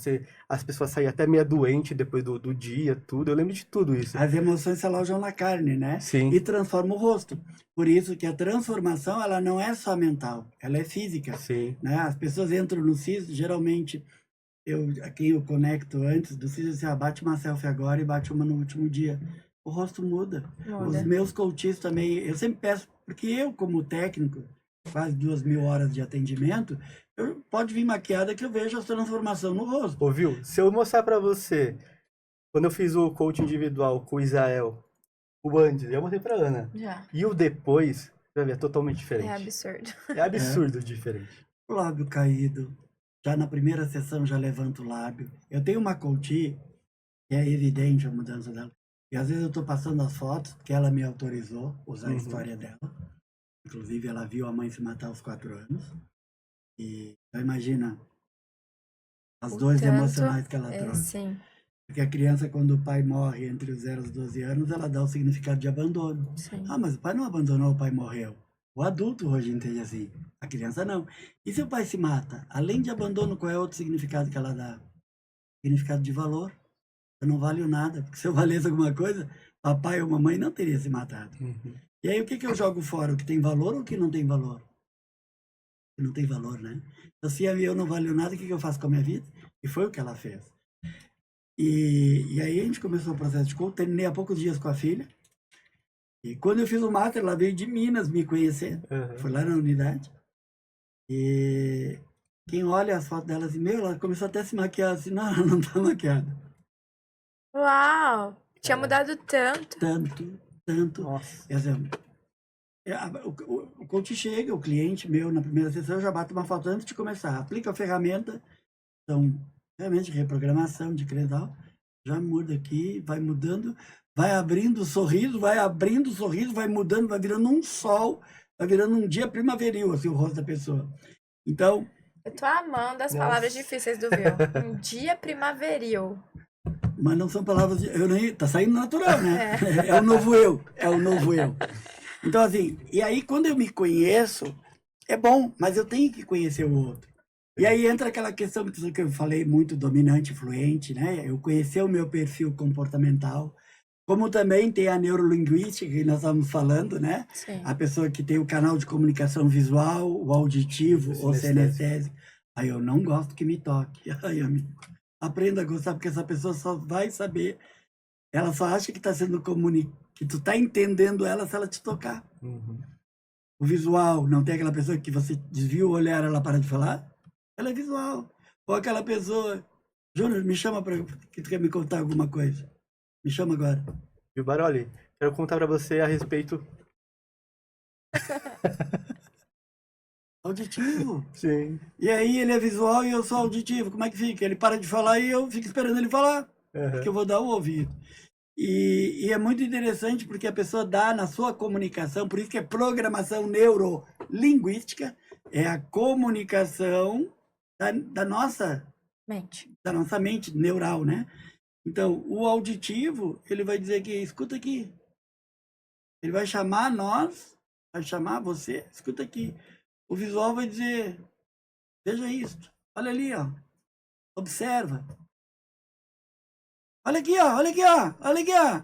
as pessoas saíam até meio doente depois do dia, tudo. Eu lembro de tudo isso. As emoções se alojam na carne, né? Sim. E transformam o rosto. Por isso que a transformação, ela não é só mental, ela é física. Sim. Né? As pessoas entram no CIS, geralmente, a quem eu conecto antes do CIS, assim, bate uma selfie agora e bate uma no último dia. O rosto muda. Os meus coaches também, eu sempre peço, porque eu, como técnico, quase 2.000 horas de atendimento, pode vir maquiada que eu vejo a transformação no rosto. Ouviu? Se eu mostrar pra você, quando eu fiz o coaching individual com o Israel, o antes, eu mostrei pra Ana. Já. E o depois, você vai ver, é totalmente diferente. É absurdo. É absurdo diferente. O lábio caído. Já na primeira sessão já levanta o lábio. Eu tenho uma coach que é evidente a mudança dela. E às vezes eu estou passando as fotos, porque ela me autorizou a usar a história dela. Inclusive, ela viu a mãe se matar aos 4 anos. E então, imagina as dores emocionais que ela trouxe. Sim. Porque a criança, quando o pai morre entre os 0 e os 12 anos, ela dá o significado de abandono. Sim. Ah, mas o pai não abandonou, o pai morreu. O adulto hoje entende assim, a criança não. E se o pai se mata? Além de abandono, qual é outro significado que ela dá? Significado de valor. Eu não valho nada, porque se eu valesse alguma coisa, papai ou mamãe não teria se matado. E aí o que eu jogo fora? O que tem valor ou o que não tem valor? O que não tem valor, né? Então se eu não valho nada, o que eu faço com a minha vida? E foi o que ela fez. E aí a gente começou o processo de coach, terminei há poucos dias com a filha. E quando eu fiz o master, ela veio de Minas me conhecer. Foi lá na unidade. E quem olha as fotos dela assim, ela começou até a se maquiar assim, não, ela não tá maquiada. Uau! Tinha mudado tanto. Tanto. Nossa. O coach chega, o cliente meu, na primeira sessão, eu já bato uma foto antes de começar. Aplica a ferramenta, são ferramentas de reprogramação, de credal, já muda aqui, vai mudando, vai abrindo o sorriso, vai mudando, vai virando um sol, vai virando um dia primaveril, assim, o rosto da pessoa. Então... Eu tô amando as palavras difíceis do Vil. Um dia primaveril. Mas não são palavras... Tá saindo natural, né? É o novo eu. Então, assim, e aí quando eu me conheço, é bom, mas eu tenho que conhecer o outro. E aí entra aquela questão que eu falei, muito dominante, fluente, né? Eu conhecer o meu perfil comportamental, como também tem a neurolinguística, que nós estamos falando, né? Sim. A pessoa que tem o canal de comunicação visual, o auditivo, o cinestésico. Aí eu não gosto que me toque. Aí, amigo, aprenda a gostar, porque essa pessoa só vai saber, ela só acha que está sendo que tu está entendendo ela se ela te tocar. O visual, não tem aquela pessoa que você desvia o olhar, ela para de falar? Ela é visual. Ou aquela pessoa, Júnior, me chama para que tu quer me contar alguma coisa. Me chama agora. Viu, Baroli? Quero contar para você a respeito... Auditivo. Sim. E aí ele é visual e eu sou auditivo. Como é que fica? Ele para de falar e eu fico esperando ele falar. Porque eu vou dar o ouvido. E é muito interessante porque a pessoa dá na sua comunicação, por isso que é programação neurolinguística, é a comunicação da nossa mente neural, né? Então, o auditivo, ele vai dizer que escuta aqui. Ele vai chamar nós, vai chamar você, escuta aqui. O visual vai dizer, veja isso, olha ali, ó, observa. Olha aqui, ó, olha aqui, ó, olha aqui, ó.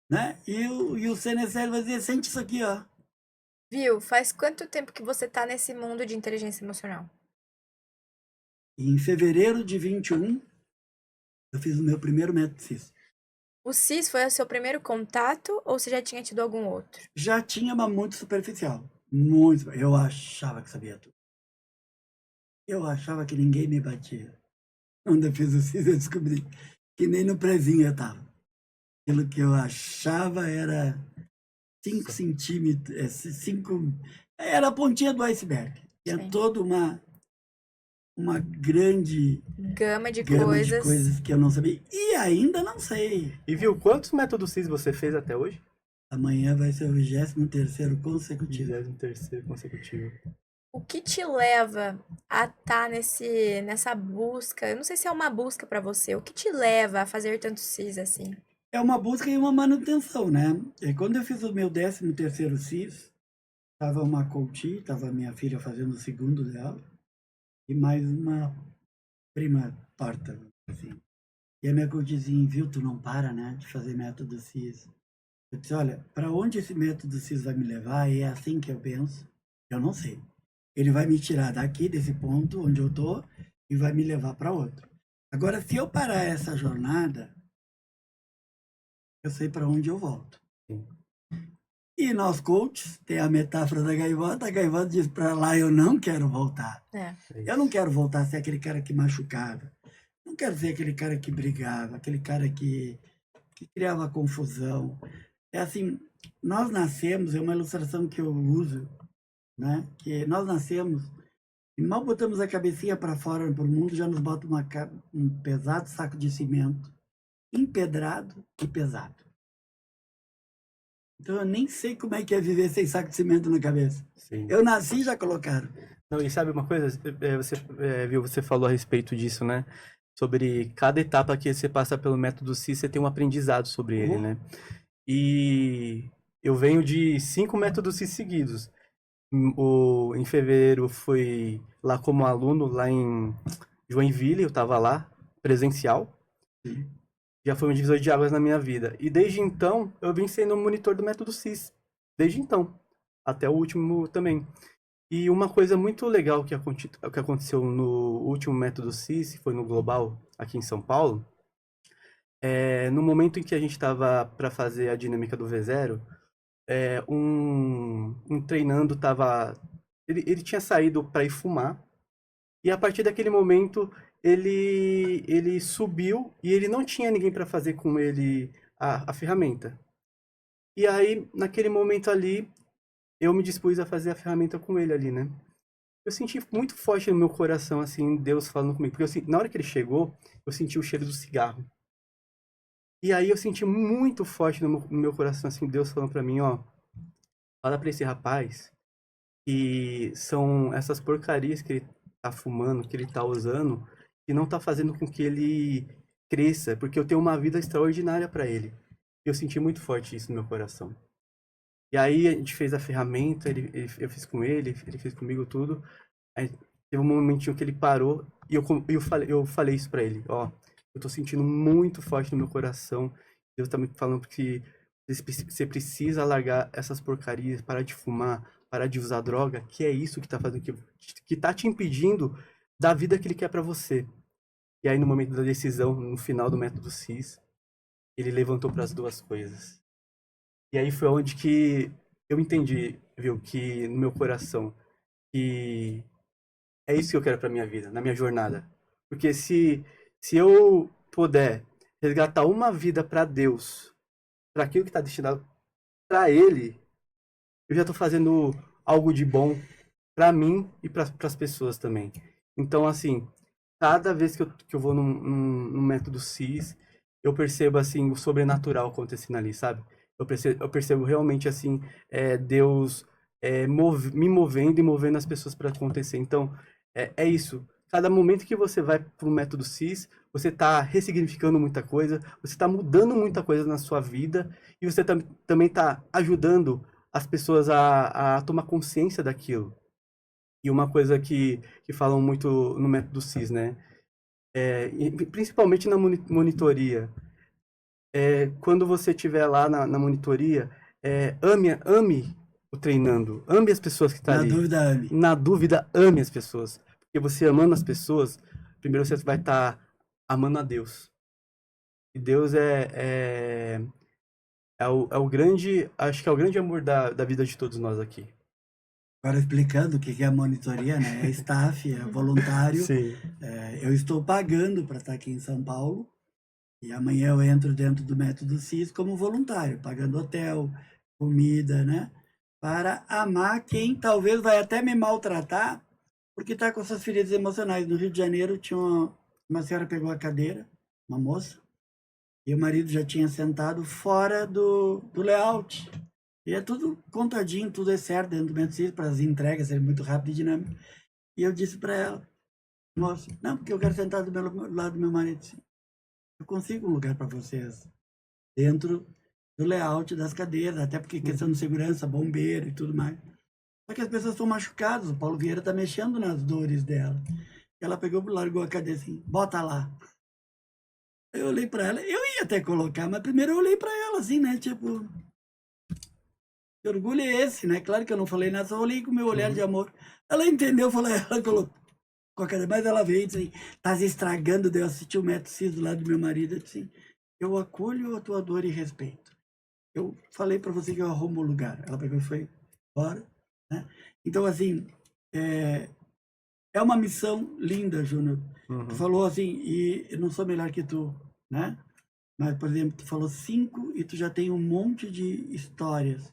Né? E o CNSL vai dizer, sente isso aqui, ó. Viu, faz quanto tempo que você tá nesse mundo de inteligência emocional? Em fevereiro de 21, eu fiz o meu primeiro método CIS. O CIS foi o seu primeiro contato ou você já tinha tido algum outro? Já tinha, mas muito superficial. Muito. Eu achava que sabia tudo. Eu achava que ninguém me batia. Quando eu fiz o CIS, eu descobri que nem no prezinho eu estava. Aquilo que eu achava era 5 centímetros, 5... Era a pontinha do iceberg. Tinha toda uma grande gama de coisas que eu não sabia. E ainda não sei. E viu, quantos métodos CIS você fez até hoje? Amanhã vai ser o 23º consecutivo. 23º consecutivo. O que te leva a estar nessa busca? Eu não sei se é uma busca para você. O que te leva a fazer tanto CIS assim? É uma busca e uma manutenção, né? E quando eu fiz o meu 13º CIS, estava uma coach, estava minha filha fazendo o segundo dela, e mais uma prima torta, assim. E a minha coachzinha, viu, tu não para, né, de fazer método CIS. Eu disse, olha, para onde esse método CIS vai me levar, e é assim que eu penso, eu não sei. Ele vai me tirar daqui, desse ponto onde eu tô, e vai me levar para outro. Agora, se eu parar essa jornada, eu sei para onde eu volto. Sim. E nós, coaches, tem a metáfora da gaivota. A gaivota diz, para lá eu não quero voltar. É. Eu não quero voltar a ser aquele cara que machucava. Não quero ser aquele cara que brigava, aquele cara que criava confusão. É assim, nós nascemos, é uma ilustração que eu uso, né? Que nós nascemos e mal botamos a cabecinha para fora para o mundo, já nos bota um pesado saco de cimento, empedrado e pesado. Então eu nem sei como é que é viver sem saco de cimento na cabeça. Sim. Eu nasci e já colocaram. Não, e sabe uma coisa? Você falou a respeito disso, né? Sobre cada etapa que você passa pelo método CIS, você tem um aprendizado sobre ele, né? E eu venho de 5 métodos CIS seguidos. Em fevereiro fui lá como aluno, lá em Joinville, eu estava lá, presencial. Sim. Já foi um divisor de águas na minha vida. E desde então, eu vim sendo um monitor do método CIS. Desde então. Até o último também. E uma coisa muito legal que aconteceu no último método CIS, foi no Global, aqui em São Paulo, no momento em que a gente estava para fazer a dinâmica do V0, um treinando estava... Ele tinha saído para ir fumar, e a partir daquele momento ele subiu e ele não tinha ninguém para fazer com ele a ferramenta. E aí, naquele momento ali, eu me dispus a fazer a ferramenta com ele ali, né? Eu senti muito forte no meu coração, assim, Deus falando comigo. Porque na hora que ele chegou, eu senti o cheiro do cigarro. E aí eu senti muito forte no meu coração, assim, Deus falando pra mim, ó, fala pra esse rapaz que são essas porcarias que ele tá fumando, que ele tá usando, que não tá fazendo com que ele cresça, porque eu tenho uma vida extraordinária pra ele. Eu senti muito forte isso no meu coração. E aí a gente fez a ferramenta, eu fiz com ele fez comigo tudo. Aí teve um momentinho que ele parou e eu falei isso pra ele, ó, eu tô sentindo muito forte no meu coração. Deus tá me falando que você precisa largar essas porcarias, parar de fumar, parar de usar droga, que é isso que tá fazendo que tá te impedindo da vida que ele quer pra você. E aí no momento da decisão, no final do método CIS, ele levantou para as duas coisas. E aí foi onde que eu entendi, viu, que no meu coração, que é isso que eu quero pra minha vida, na minha jornada. Porque se eu puder resgatar uma vida pra Deus, pra aquilo que tá destinado pra Ele, eu já tô fazendo algo de bom pra mim e pras pessoas também. Então, assim, cada vez que eu vou num método CIS, eu percebo, assim, o sobrenatural acontecendo ali, sabe? Eu percebo realmente, assim, Deus me movendo e movendo as pessoas para acontecer. Então, é isso. Cada momento que você vai para o método CIS, você está ressignificando muita coisa, você está mudando muita coisa na sua vida e você também está ajudando as pessoas a tomar consciência daquilo. E uma coisa que falam muito no método CIS, né? Principalmente na monitoria. Quando você estiver lá na monitoria, ame o treinando, ame as pessoas que estão Na ali. dúvida, ame. Na dúvida, ame as pessoas. Porque você amando as pessoas, primeiro você vai estar amando a Deus. E Deus é o grande, acho que é o grande amor da vida de todos nós aqui. Agora explicando o que é a monitoria, né? É staff, é voluntário. Sim. Eu estou pagando para estar aqui em São Paulo e amanhã eu entro dentro do método CIS como voluntário, pagando hotel, comida, né? Para amar quem talvez vai até me maltratar porque está com suas feridas emocionais. No Rio de Janeiro tinha uma senhora pegou a cadeira, uma moça, e o marido já tinha sentado fora do layout. E é tudo contadinho, tudo é certo dentro do método CIS para as entregas serem muito rápidas e dinâmicas. E eu disse para ela, moça, não, porque eu quero sentar do lado do meu marido. Eu consigo um lugar para vocês dentro do layout das cadeiras, até porque questão de segurança, bombeiro e tudo mais. Só que as pessoas estão machucadas, o Paulo Vieira está mexendo nas dores dela. Ela pegou, largou a cadeira assim, bota lá. Eu olhei para ela, eu ia até colocar, mas primeiro eu olhei para ela assim, né, tipo... Que orgulho é esse, né? Claro que eu não falei nada, só olhei com o meu olhar de amor. Ela entendeu, falou, ela colocou a cadeira, mas ela veio e disse assim, tá se estragando, eu assisti o Método CIS do lado do meu marido, eu disse assim, eu acolho a tua dor e respeito. Eu falei para você que eu arrumo o lugar. Ela pegou e foi embora, né? Então, assim, é uma missão linda, Júnior. Tu falou assim, e eu não sou melhor que tu, né? Mas, por exemplo, tu falou 5 e tu já tem um monte de histórias.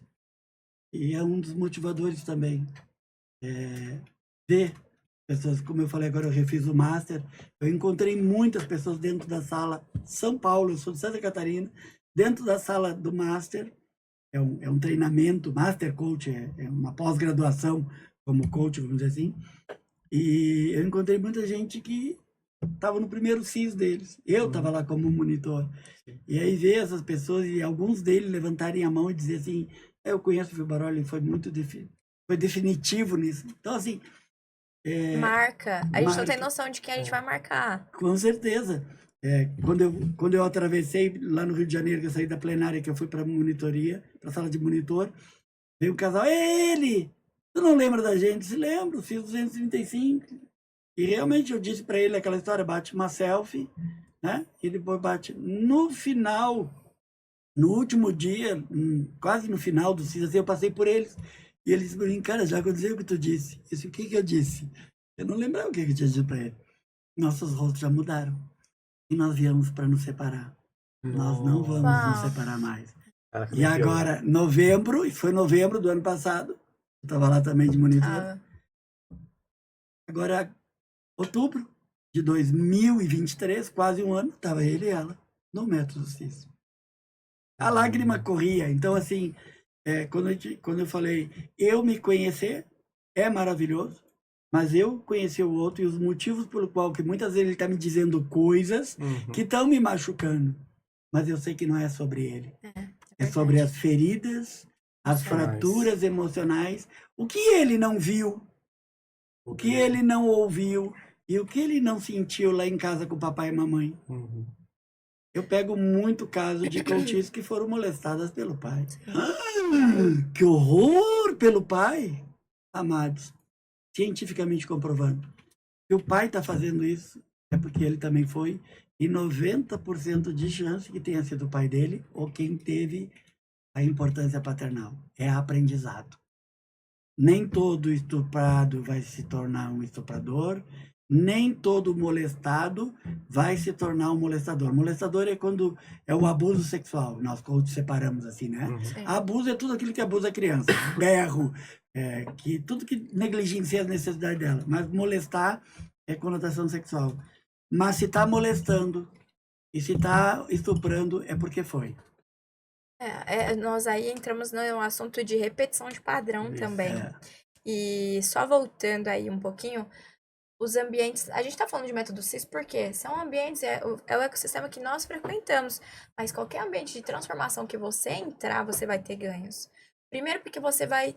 E é um dos motivadores também. Ver pessoas, como eu falei agora, eu refiz o Master, eu encontrei muitas pessoas dentro da sala São Paulo, eu sou de Santa Catarina, dentro da sala do Master, é um treinamento, Master Coach, é uma pós-graduação como coach, vamos dizer assim, e eu encontrei muita gente que estava no primeiro CIS deles, eu estava lá como monitor, e aí ver essas pessoas e alguns deles levantarem a mão e dizer assim, eu conheço o Vil Baroli, foi muito foi definitivo nisso. Então, assim, Marca. A gente não tem marca. noção de quem a gente vai marcar. Com certeza. Quando eu atravessei lá no Rio de Janeiro, que eu saí da plenária, que eu fui para monitoria, para a sala de monitor, veio um casal, ele! Tu não lembra da gente? Se lembro, fiz 235. E realmente eu disse para ele aquela história, bate uma selfie, né? E depois bate. No final, no último dia, quase no final do CIS, assim, eu passei por eles. E eles disseram, cara, já aconteceu o que tu disse. Eu disse, o que eu disse? Eu não lembrava o que eu tinha dito para ele. Nossos rostos já mudaram. E nós viemos para nos separar. Nós não vamos nos separar mais. E agora, novembro, e foi novembro do ano passado, eu estava lá também de monitor. Agora, outubro de 2023, quase um ano, estava ele e ela no Método CIS. A lágrima corria. Então, assim, quando eu falei, eu me conhecer é maravilhoso, mas eu conheci o outro e os motivos pelo qual que muitas vezes ele está me dizendo coisas que estão me machucando, mas eu sei que não é sobre ele. É sobre as feridas, as fraturas emocionais, o que ele não viu, o que ele não ouviu e o que ele não sentiu lá em casa com o papai e mamãe. Eu pego muito caso de coaches que foram molestadas pelo pai. Que horror pelo pai! Amados, cientificamente comprovando que o pai está fazendo isso é porque ele também foi, e 90% de chance que tenha sido o pai dele ou quem teve a importância paternal. É aprendizado. Nem todo estuprado vai se tornar um estuprador, nem todo molestado vai se tornar um molestador. Molestador é quando é o abuso sexual, nós separamos assim, né? Abuso é tudo aquilo que abusa a criança, berro, tudo que negligencia as necessidades dela. Mas molestar é conotação sexual. Mas se está molestando e se está estuprando é porque foi. Nós aí entramos no assunto de repetição de padrão também. E só voltando aí um pouquinho, os ambientes... A gente tá falando de método CIS porque são ambientes, é o ecossistema que nós frequentamos. Mas qualquer ambiente de transformação que você entrar, você vai ter ganhos. Primeiro porque você vai...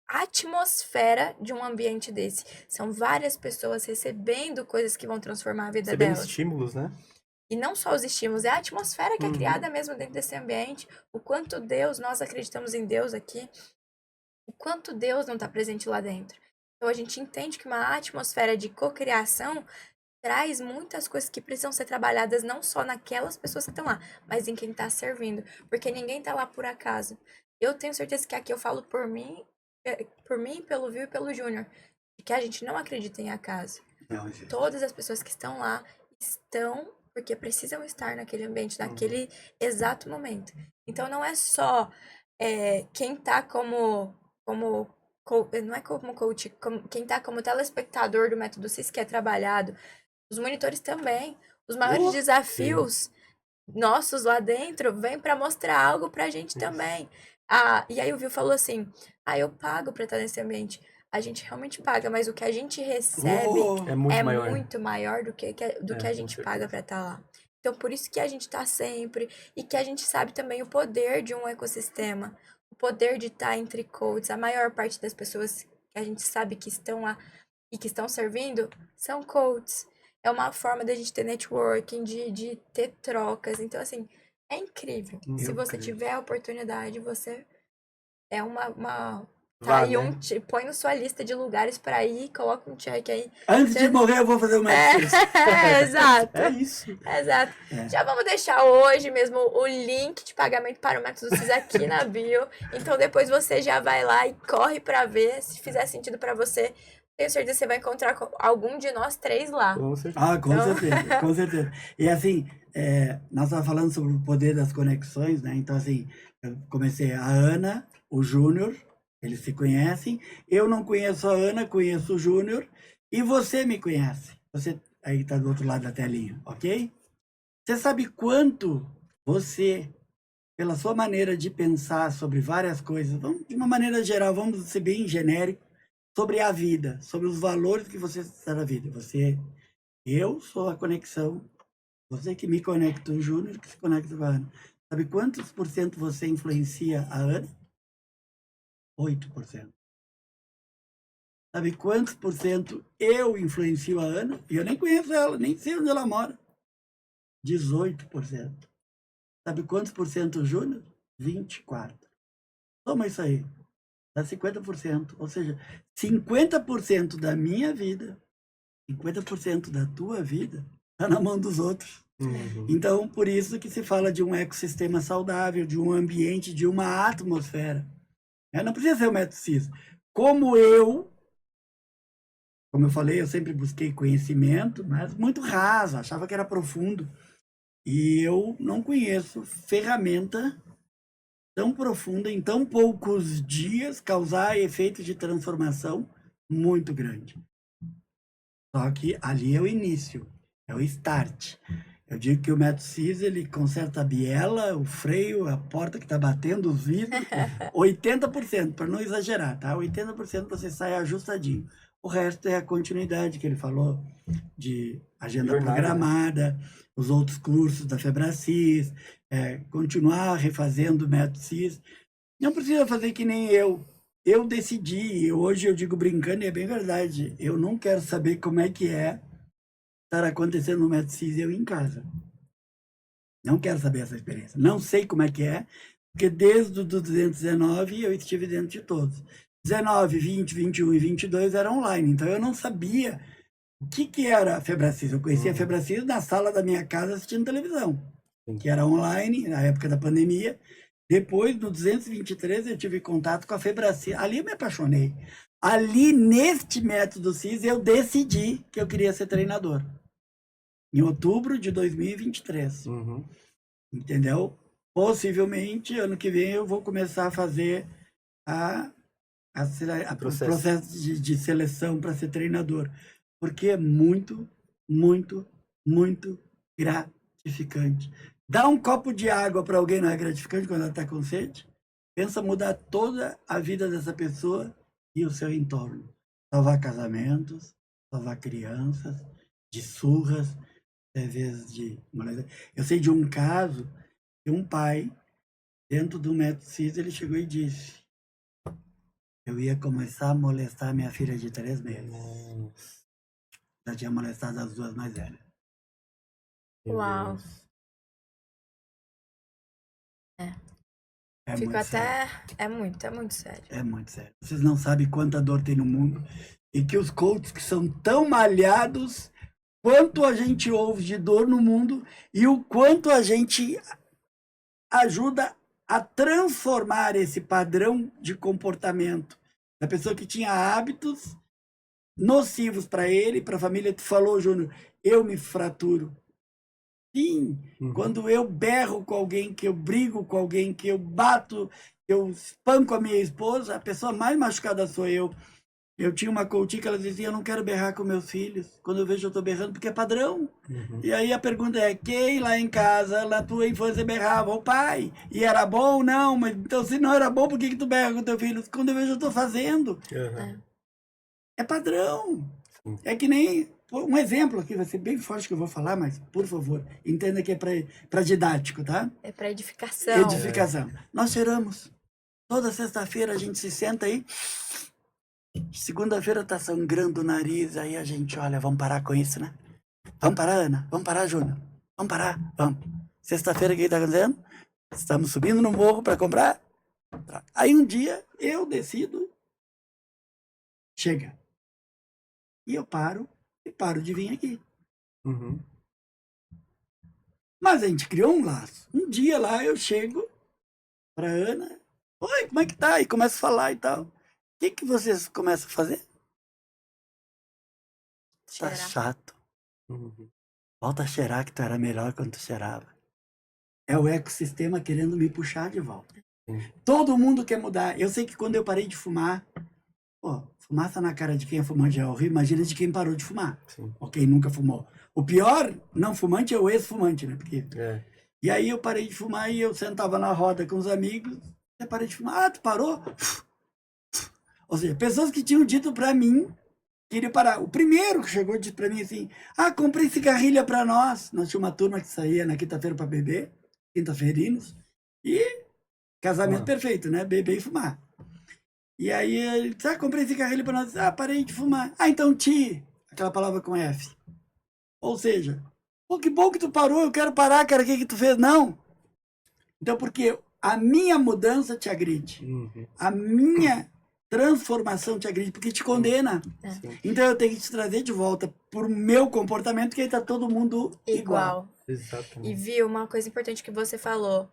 A atmosfera de um ambiente desse. São várias pessoas recebendo coisas que vão transformar a vida delas. Recebendo estímulos, né? E não só os estímulos, é a atmosfera que é criada mesmo dentro desse ambiente. O quanto Deus, nós acreditamos em Deus aqui, o quanto Deus não está presente lá dentro. Então a gente entende que uma atmosfera de cocriação traz muitas coisas que precisam ser trabalhadas não só naquelas pessoas que estão lá, mas em quem está servindo. Porque ninguém está lá por acaso. Eu tenho certeza que aqui eu falo por mim, pelo Vil e pelo Júnior, que a gente não acredita em acaso. Não, todas as pessoas que estão lá estão porque precisam estar naquele ambiente, naquele exato momento. Então não é só quem tá como não é como coach, quem tá como telespectador do método CIS que é trabalhado. Os monitores também. Os maiores desafios nossos lá dentro vêm para mostrar algo pra gente também. E aí o Vil falou assim, eu pago pra estar nesse ambiente. A gente realmente paga, mas o que a gente recebe é muito maior do que a gente paga pra estar lá. Então, por isso que a gente tá sempre, e que a gente sabe também o poder de um ecossistema, o poder de estar entre coaches. A maior parte das pessoas que a gente sabe que estão lá e que estão servindo são coaches. É uma forma da gente ter networking, de ter trocas. Então, assim, é incrível. Se você tiver a oportunidade, você é tá aí põe na sua lista de lugares para ir, coloca um check aí. Antes de morrer, eu vou fazer uma exato. É isso. Exato. Já vamos deixar hoje mesmo o link de pagamento para o Método CIS aqui na bio. Então depois você já vai lá e corre para ver se fizer sentido para você. Tenho certeza que você vai encontrar algum de nós 3 lá. Com certeza. Ah, com certeza, com certeza. E assim, nós estávamos falando sobre o poder das conexões, né? Então, assim, eu comecei a Ana, o Júnior, eles se conhecem. Eu não conheço a Ana, conheço o Júnior. E você me conhece. Você aí está do outro lado da telinha, ok? Você sabe quanto você, pela sua maneira de pensar sobre várias coisas, de uma maneira geral, vamos ser bem genérico, sobre a vida, sobre os valores que você está na vida. Eu sou a conexão, você que me conecta, o Júnior que se conecta com a Ana. Sabe quantos por cento você influencia a Ana? 8%. Sabe quantos por cento eu influencio a Ana? E eu nem conheço ela, nem sei onde ela mora. 18%. Sabe quantos por cento o Júnior? 24%. Toma isso aí. Dá 50%. Ou seja, 50% da minha vida, 50% da tua vida, está na mão dos outros. Uhum. Então, por isso que se fala de um ecossistema saudável, de um ambiente, de uma atmosfera. Não precisa ser o método CIS. Como eu falei, eu sempre busquei conhecimento, mas muito raso, achava que era profundo. E eu não conheço ferramenta tão profunda, em tão poucos dias, causar efeito de transformação muito grande. Só que ali é o início, é o start. Eu digo que o método CIS, ele conserta a biela, o freio, a porta que está batendo, os vidros, 80%, para não exagerar, tá? 80% você sai ajustadinho. O resto é a continuidade que ele falou, de agenda programada, os outros cursos da Febracis, continuar refazendo o método CIS. Não precisa fazer que nem eu. Eu decidi, hoje eu digo brincando, e é bem verdade, eu não quero saber como é que é estar acontecendo no método CIS eu em casa. Não quero saber essa experiência. Não sei como é que é, porque desde o 219 eu estive dentro de todos. 19, 20, 21 e 22 era online, então eu não sabia o que era a Febracis. Eu conhecia a Febracis na sala da minha casa assistindo televisão, que era online, na época da pandemia. Depois, no 223, eu tive contato com a Febracis. Ali eu me apaixonei. Ali, neste método CIS, eu decidi que eu queria ser treinador. Em outubro de 2023. Uhum. Entendeu? Possivelmente, ano que vem, eu vou começar a fazer o processo de seleção para ser treinador. Porque é muito, muito, muito gratificante. Dar um copo de água para alguém não é gratificante quando ela está com sede? Pensa mudar toda a vida dessa pessoa e o seu entorno. Salvar casamentos, salvar crianças, de surras, às vezes de... Eu sei de um caso de um pai, dentro do método CIS, ele chegou e disse: eu ia começar a molestar minha filha de 3 meses. Já tinha molestado as 2 mais velhas. Uau. Fico até... Sério. É muito sério. É muito sério. Vocês não sabem quanta dor tem no mundo. E que os coaches que são tão malhados, quanto a gente ouve de dor no mundo e o quanto a gente ajuda a transformar esse padrão de comportamento da pessoa que tinha hábitos nocivos para ele, para a família. Tu falou, Júnior, eu me fraturo. Sim, quando eu berro com alguém, que eu brigo com alguém, que eu bato, que eu espanco a minha esposa, a pessoa mais machucada sou eu. Eu tinha uma coach que ela dizia: eu não quero berrar com meus filhos. Quando eu vejo, eu estou berrando, porque é padrão. E aí a pergunta é: quem lá em casa, na tua infância, berrava? O pai. E era bom? Não. Mas então, se não era bom, por que tu berra com teu filho? Quando eu vejo, eu estou fazendo. É padrão. É que nem Um exemplo aqui, vai ser bem forte que eu vou falar, mas, por favor, entenda que é para didático, tá? É para edificação. Edificação. Nós cheiramos. Toda sexta-feira a gente se senta aí. Segunda-feira tá sangrando o nariz, aí a gente, olha, vamos parar com isso, né? Vamos parar, Ana? Vamos parar, Júnior? Vamos parar? Vamos. Sexta-feira, o que tá acontecendo? Estamos subindo no morro para comprar. Aí um dia eu decido, chega. E eu paro de vir aqui. Uhum. Mas a gente criou um laço. Um dia lá eu chego pra Ana, oi, como é que tá? E começo a falar e tal. O que vocês começam a fazer? Tá Cheirar. chato. Uhum. Volta a cheirar que tu era melhor quando tu cheirava. É o ecossistema querendo me puxar de volta. Todo mundo quer mudar. Eu sei que quando eu parei de fumar, pô, fumaça na cara de quem é fumante é horrível, imagina de quem parou de fumar. Sim. Ou quem nunca fumou. O pior não fumante é o ex-fumante, né? Porque... E aí eu parei de fumar e eu sentava na roda com os amigos. Eu parei de fumar. Ah, tu parou? Ou seja, pessoas que tinham dito pra mim que iriam parar. O primeiro que chegou disse pra mim assim, comprei cigarrilha pra nós. Nós tínhamos uma turma que saía na quinta-feira pra beber, quinta-feirinos. E casamento perfeito, né? Beber e fumar. E aí ele disse, comprei cigarrilha pra nós. Parei de fumar. Então aquela palavra com F. Ou seja, pô, que bom que tu parou, eu quero parar, cara, o que tu fez? Não. Então, porque a minha mudança te agride. Uhum. A minha transformação te agride, porque te condena. Sim. Então, eu tenho que te trazer de volta por meu comportamento, que aí tá todo mundo igual. Exatamente. E viu, uma coisa importante que você falou,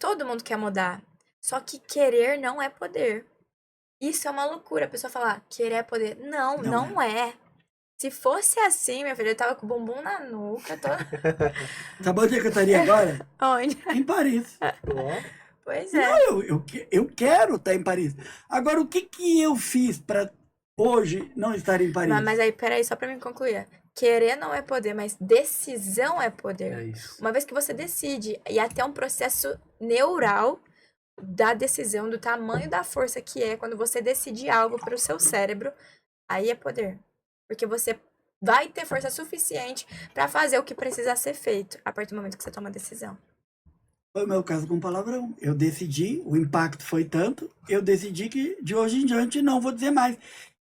todo mundo quer mudar, só que querer não é poder. Isso é uma loucura, a pessoa falar, querer é poder. Não é. Se fosse assim, minha filha, eu tava com o bumbum na nuca. Sabe onde é que eu estaria agora? Onde? Em Paris. Pois é. Não, eu quero estar em Paris. Agora, o que eu fiz para hoje não estar em Paris? Mas aí, peraí, só pra me concluir. Querer não é poder, mas decisão é poder. É isso. Uma vez que você decide, e até um processo neural da decisão, do tamanho da força que é quando você decide algo para o seu cérebro, aí é poder. Porque você vai ter força suficiente para fazer o que precisa ser feito a partir do momento que você toma a decisão. Foi o meu caso com palavrão. Eu decidi, o impacto foi tanto, eu decidi que de hoje em diante não vou dizer mais.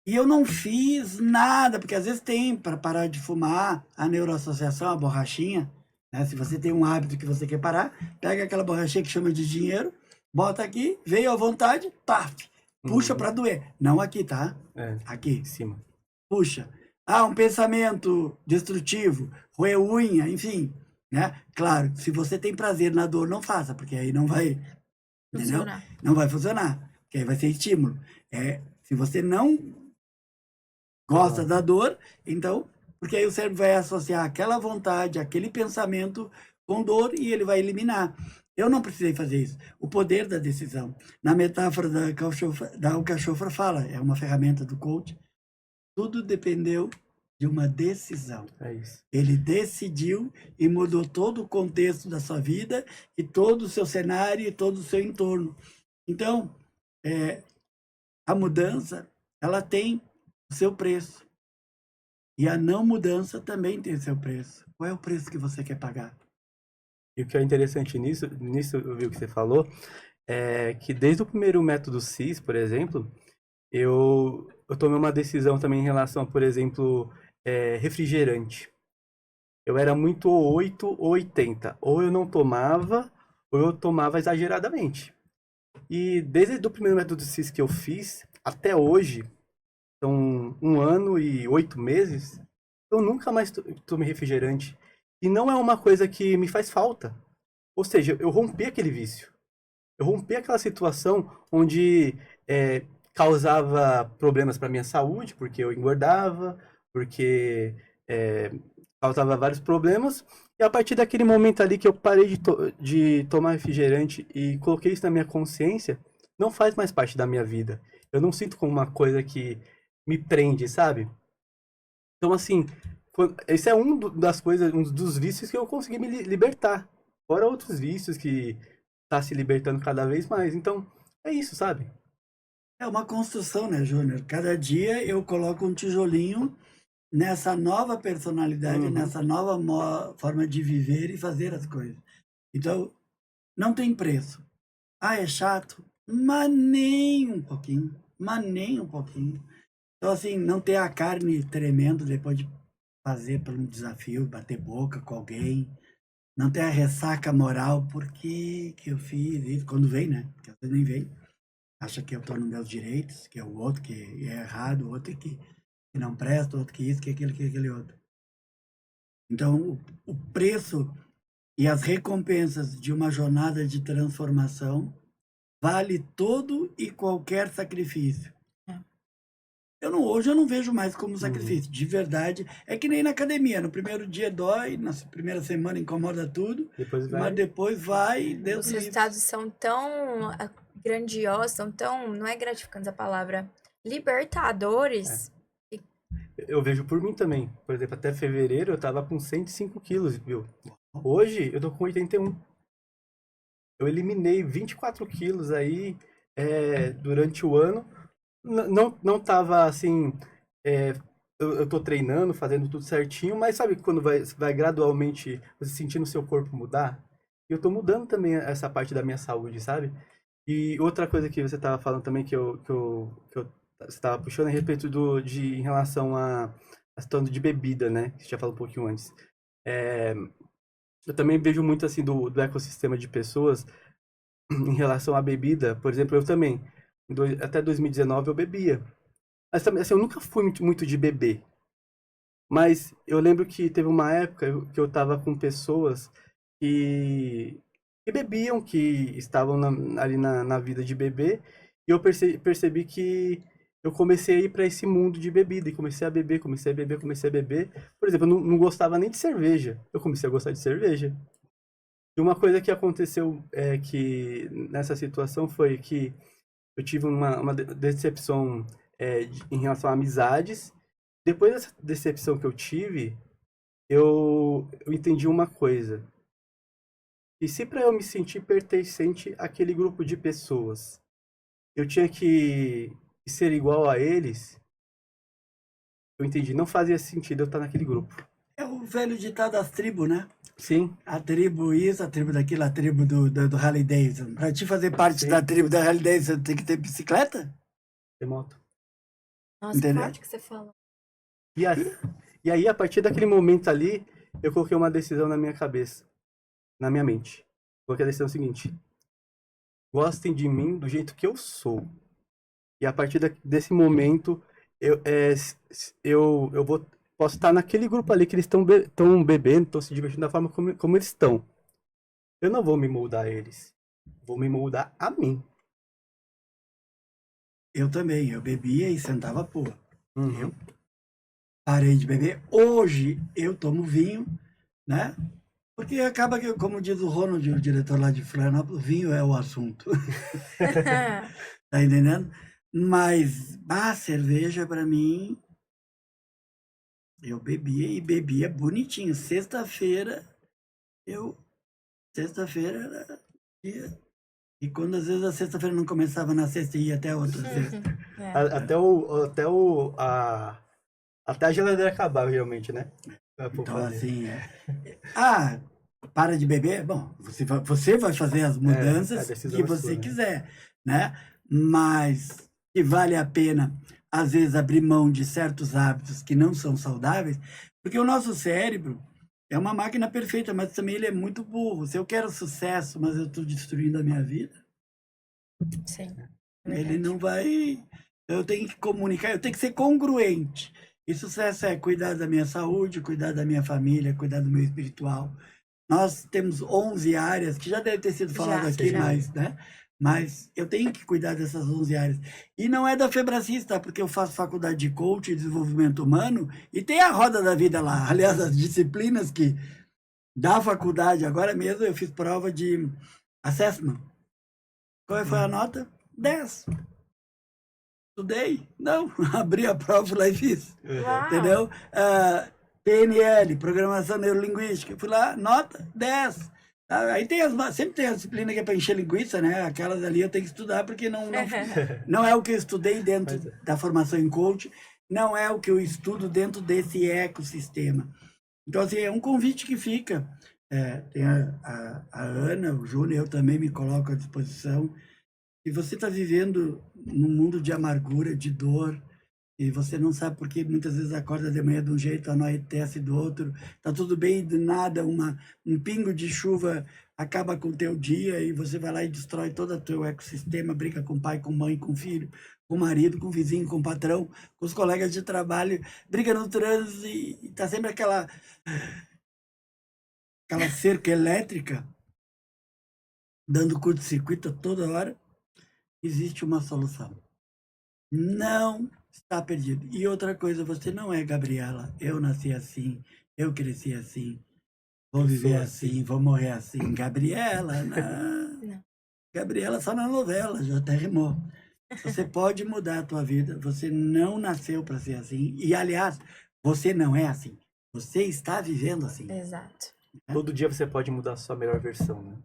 E eu não fiz nada, porque às vezes tem para parar de fumar a neuroassociação, a borrachinha. Né? Se você tem um hábito que você quer parar, pega aquela borrachinha que chama de dinheiro, bota aqui, veio à vontade, paf, puxa para doer. Não aqui, tá? Aqui. Em cima. Puxa. Um pensamento destrutivo, roer unha, enfim. Né? Claro, se você tem prazer na dor, não faça, porque aí não vai funcionar. Não vai funcionar, porque aí vai ser estímulo. Se você não gosta da dor, então, porque aí o cérebro vai associar aquela vontade, aquele pensamento com dor e ele vai eliminar. Eu não precisei fazer isso. O poder da decisão. Na metáfora da Alcachofra fala, é uma ferramenta do coach, tudo dependeu de uma decisão. É isso. Ele decidiu e mudou todo o contexto da sua vida e todo o seu cenário e todo o seu entorno. Então, a mudança, ela tem o seu preço. E a não mudança também tem o seu preço. Qual é o preço que você quer pagar? E o que é interessante nisso eu vi o que você falou, é que desde o primeiro método CIS, por exemplo, eu tomei uma decisão também em relação a, por exemplo, refrigerante. Eu era muito 8 ou 80. Ou eu não tomava, ou eu tomava exageradamente. E desde o primeiro método CIS que eu fiz, até hoje, são 1 ano e 8 meses, eu nunca mais tomei refrigerante. E não é uma coisa que me faz falta. Ou seja, eu rompi aquele vício. Eu rompi aquela situação onde causava problemas para minha saúde, porque eu engordava, porque causava vários problemas. E a partir daquele momento ali que eu parei de tomar refrigerante e coloquei isso na minha consciência, não faz mais parte da minha vida. Eu não sinto como uma coisa que me prende, sabe? Então, assim, esse é um dos vícios que eu consegui me libertar. Fora outros vícios que tá se libertando cada vez mais. Então, é isso, sabe? É uma construção, né, Júnior? Cada dia eu coloco um tijolinho nessa nova personalidade, nessa nova forma de viver e fazer as coisas. Então, não tem preço. Ah, é chato? Mas nem um pouquinho. Mas nem um pouquinho. Então, assim, não ter a carne tremendo depois de fazer por um desafio, bater boca com alguém. Não ter a ressaca moral, por que eu fiz isso? Quando vem, né? Porque às vezes nem vem. Acha que eu estou nos meus direitos, que é o outro que é errado, o outro que não presta, o outro que isso, que aquilo, que aquele outro. Então, o preço e as recompensas de uma jornada de transformação vale todo e qualquer sacrifício. Hoje eu não vejo mais como sacrifício, de verdade. É que nem na academia, no primeiro dia dói, na primeira semana incomoda tudo, mas depois vai... Deus Os resultados são tão grandiosos, são tão, não é gratificantes a palavra, libertadores. Eu vejo por mim também. Por exemplo, até fevereiro eu tava com 105 quilos, viu? Hoje eu tô com 81. Eu eliminei 24 quilos aí durante o ano. Não tava assim. Eu tô treinando, fazendo tudo certinho, mas sabe quando vai gradualmente você sentindo o seu corpo mudar? E eu tô mudando também essa parte da minha saúde, sabe? E outra coisa que você tava falando também você estava puxando a respeito em relação a questão de bebida, né? Que você já falou um pouquinho antes. Eu também vejo muito assim do ecossistema de pessoas em relação à bebida. Por exemplo, eu também, até 2019 eu bebia. Mas também, assim, eu nunca fui muito de beber. Mas eu lembro que teve uma época que eu tava com pessoas que bebiam, que estavam ali na vida de beber, e eu percebi que eu comecei a ir para esse mundo de bebida, e comecei a beber, comecei a beber, comecei a beber. Por exemplo, eu não gostava nem de cerveja, eu comecei a gostar de cerveja. E uma coisa que aconteceu que nessa situação foi que eu tive uma decepção em relação a amizades. Depois dessa decepção que eu tive, eu entendi uma coisa. E se para eu me sentir pertencente àquele grupo de pessoas, eu tinha que ser igual a eles, eu entendi, não fazia sentido eu estar naquele grupo. É o velho ditado das tribos, né? Sim. A tribo isso, a tribo daquilo, a tribo do Harley Davidson. Para te fazer parte da tribo da Harley Davidson, tem que ter bicicleta? Ter moto. Nossa, que forte que você falou. E aí, a partir daquele momento ali, eu coloquei uma decisão na minha cabeça, na minha mente. Coloquei a decisão seguinte: gostem de mim do jeito que eu sou. E a partir desse momento, posso estar naquele grupo ali que eles estão bebendo, estão se divertindo da forma como eles estão. Eu não vou me moldar a eles. Vou me moldar a mim. Eu também. Eu bebia e sentava pô. Eu parei de beber. Hoje eu tomo vinho, né? Porque acaba que, como diz o Ronald, o diretor lá de Florianópolis, vinho é o assunto. Tá entendendo? Mas a cerveja, para mim, eu bebia e bebia bonitinho. Sexta-feira era dia. E quando às vezes a sexta-feira não começava na sexta e ia até a outra sexta. Até a geladeira acabava, realmente, né? Então, assim, para de beber? Bom, você vai fazer as mudanças que você quiser, né? Mas que vale a pena, às vezes, abrir mão de certos hábitos que não são saudáveis, porque o nosso cérebro é uma máquina perfeita, mas também ele é muito burro. Se eu quero sucesso, mas eu estou destruindo a minha vida, sim, ele não vai... Eu tenho que comunicar, eu tenho que ser congruente. E sucesso é cuidar da minha saúde, cuidar da minha família, cuidar do meu espiritual. Nós temos 11 áreas, que já deve ter sido falado aqui, mas eu tenho que cuidar dessas 11 áreas. E não é da Febracis, tá? Porque eu faço faculdade de coach e desenvolvimento humano e tem a roda da vida lá. Aliás, as disciplinas que da faculdade, agora mesmo eu fiz prova de assessment. Qual foi a nota? 10. Estudei? Não, abri a prova lá e fiz. Entendeu? PNL, Programação Neurolinguística. Fui lá, nota 10. Aí sempre tem a disciplina que é para encher linguiça, né? Aquelas ali eu tenho que estudar, porque não é o que eu estudei dentro da formação em coach. não é o que eu estudo dentro desse ecossistema. Então, assim, é um convite que fica. Tem a Ana, o Júnior, eu também me coloco à disposição. Se você está vivendo num mundo de amargura, de dor, e você não sabe por que muitas vezes acorda de manhã de um jeito, anoitece do outro, tá tudo bem, do nada, um pingo de chuva acaba com o teu dia e você vai lá e destrói todo o teu ecossistema, briga com pai, com mãe, com filho, com marido, com vizinho, com patrão, com os colegas de trabalho, briga no trânsito e tá sempre aquela cerca elétrica dando curto-circuito toda hora. Existe uma solução. Não está perdido. E outra coisa, você não é Gabriela. Eu nasci assim, eu cresci assim, vou viver assim, vou morrer assim. Gabriela, não. Gabriela só na novela, já até rimou. Você pode mudar a tua vida, você não nasceu para ser assim. E, aliás, você não é assim. Você está vivendo assim. Exato. Todo dia você pode mudar a sua melhor versão, né?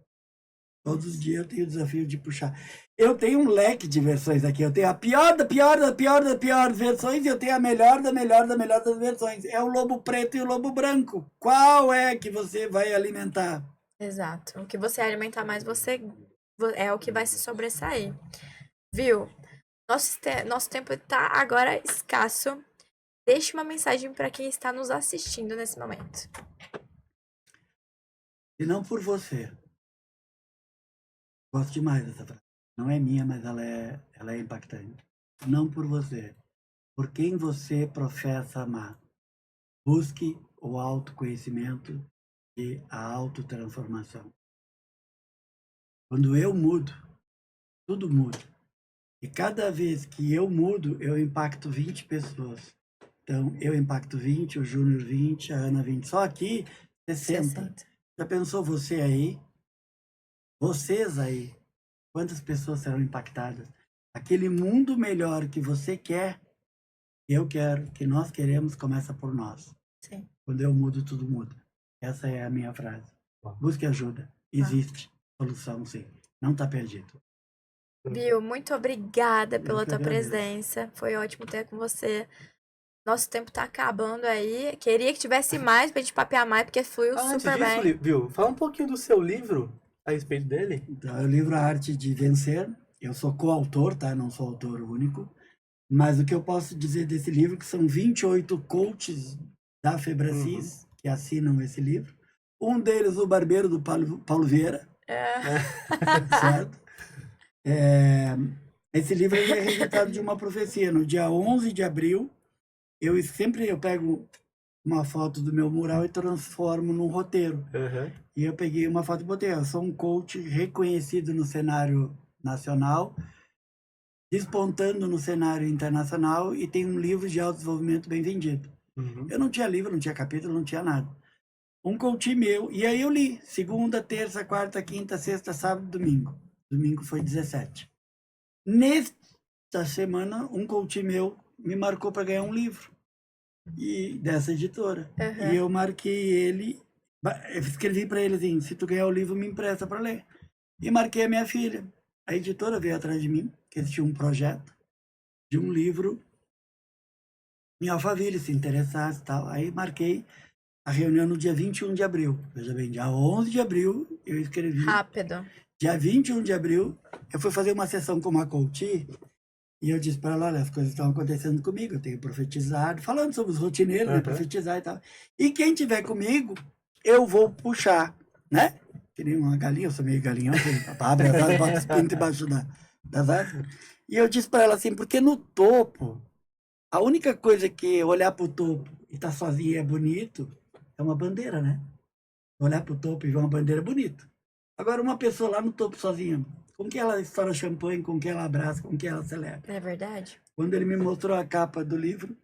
Todos os dias eu tenho o desafio de puxar. Eu tenho um leque de versões aqui. Eu tenho a pior da pior da pior da pior versões e eu tenho a melhor da melhor da melhor das versões. É o lobo preto e o lobo branco. Qual é que você vai alimentar? Exato. O que você alimentar mais, é o que vai se sobressair. Viu? Nosso tempo está agora escasso. Deixe uma mensagem para quem está nos assistindo nesse momento. Se não por você. Gosto demais dessa frase. Não é minha, mas ela é impactante. Não por você. Por quem você professa amar. Busque o autoconhecimento e a autotransformação. Quando eu mudo, tudo muda. E cada vez que eu mudo, eu impacto 20 pessoas. Então, eu impacto 20, o Júnior 20, a Ana 20. Só aqui, 60. Já pensou você aí? Vocês aí? Quantas pessoas serão impactadas? Aquele mundo melhor que você quer, eu quero, que nós queremos, começa por nós. Sim. Quando eu mudo, tudo muda. Essa é a minha frase. Busque ajuda. Existe solução, sim. Não está perdido. Bill, muito obrigada pela tua presença. Foi ótimo ter com você. Nosso tempo tá acabando aí. Queria que tivesse mais pra gente papear mais, porque fluiu super bem. Viu? Fala um pouquinho do seu livro a respeito dele. Então, é o livro A Arte de Vencer. Eu sou coautor, tá? Não sou autor único. Mas o que eu posso dizer desse livro, que são 28 coaches da Febracis que assinam esse livro. Um deles, o barbeiro do Paulo Vieira. Certo? Esse livro é resultado de uma profecia. No dia 11 de abril, eu pego uma foto do meu mural e transformo num roteiro. E eu peguei uma foto e botei, eu sou um coach reconhecido no cenário nacional, despontando no cenário internacional e tem um livro de autodesenvolvimento bem vendido. Eu não tinha livro, não tinha capítulo, não tinha nada. Um coach meu, e aí eu li, segunda, terça, quarta, quinta, sexta, sábado, domingo. Domingo foi 17. Nesta semana, um coach meu me marcou para ganhar um livro dessa editora. E eu marquei ele, eu escrevi para ele assim, se tu ganhar o livro, me empresta para ler. E marquei a minha filha. A editora veio atrás de mim, que eles tinham um projeto de um livro em Alphaville, se interessasse e tal. Aí marquei a reunião no dia 21 de abril. Veja bem, dia 11 de abril eu escrevi. Rápido. Dia 21 de abril, eu fui fazer uma sessão com uma coach e eu disse para ela, olha, as coisas estão acontecendo comigo, eu tenho profetizado, falando sobre os rotineiros, profetizar e tal. E quem tiver comigo, eu vou puxar, né? Que nem uma galinha, eu sou meio galinhão, abre as asas, bota os pintos embaixo das asas. E eu disse para ela assim, porque no topo, a única coisa que olhar para o topo e estar sozinho é bonito, é uma bandeira, né? Olhar para o topo e ver uma bandeira é bonito. Agora, uma pessoa lá no topo sozinha, com que ela estoura champanhe, com que ela abraça, com que ela celebra. É verdade. Quando ele me mostrou a capa do livro,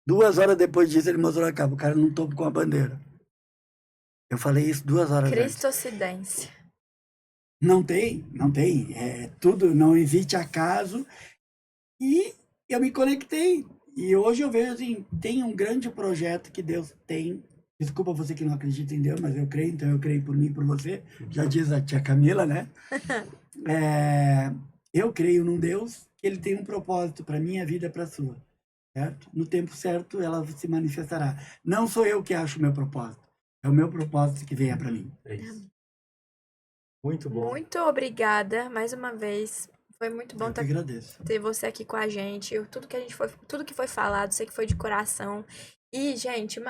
2 horas depois disso, ele mostrou a capa, o cara no topo com a bandeira. Eu falei isso 2 horas antes. Cristocidência. Não tem. Tudo, não existe acaso. E eu me conectei. E hoje eu vejo assim, tem um grande projeto que Deus tem. Desculpa você que não acredita em Deus, mas eu creio, então eu creio por mim e por você. Já diz a tia Camila, né? Eu creio num Deus que ele tem um propósito para minha vida e para a sua. certo? No tempo certo, ela se manifestará. Não sou eu que acho o meu propósito. É o meu propósito que venha para mim. É isso. Muito bom. Muito obrigada mais uma vez. Foi muito bom Eu que agradeço. ter você aqui com a gente. Tudo que foi falado, sei que foi de coração. E, gente,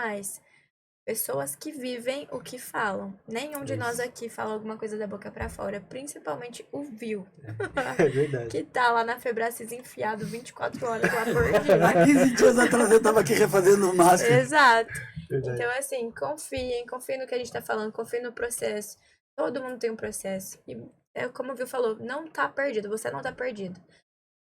pessoas que vivem o que falam. Nenhum de nós Isso. aqui fala alguma coisa da boca pra fora, principalmente o Vil, É verdade. que tá lá na Febracis enfiado 24 horas lá por dia. Há 15 dias atrás eu estava aqui refazendo máscara. Exato. Verdade. Então, assim, confiem no que a gente tá falando, confiem no processo. Todo mundo tem um processo. E como o Vil falou, não tá perdido, você não tá perdido.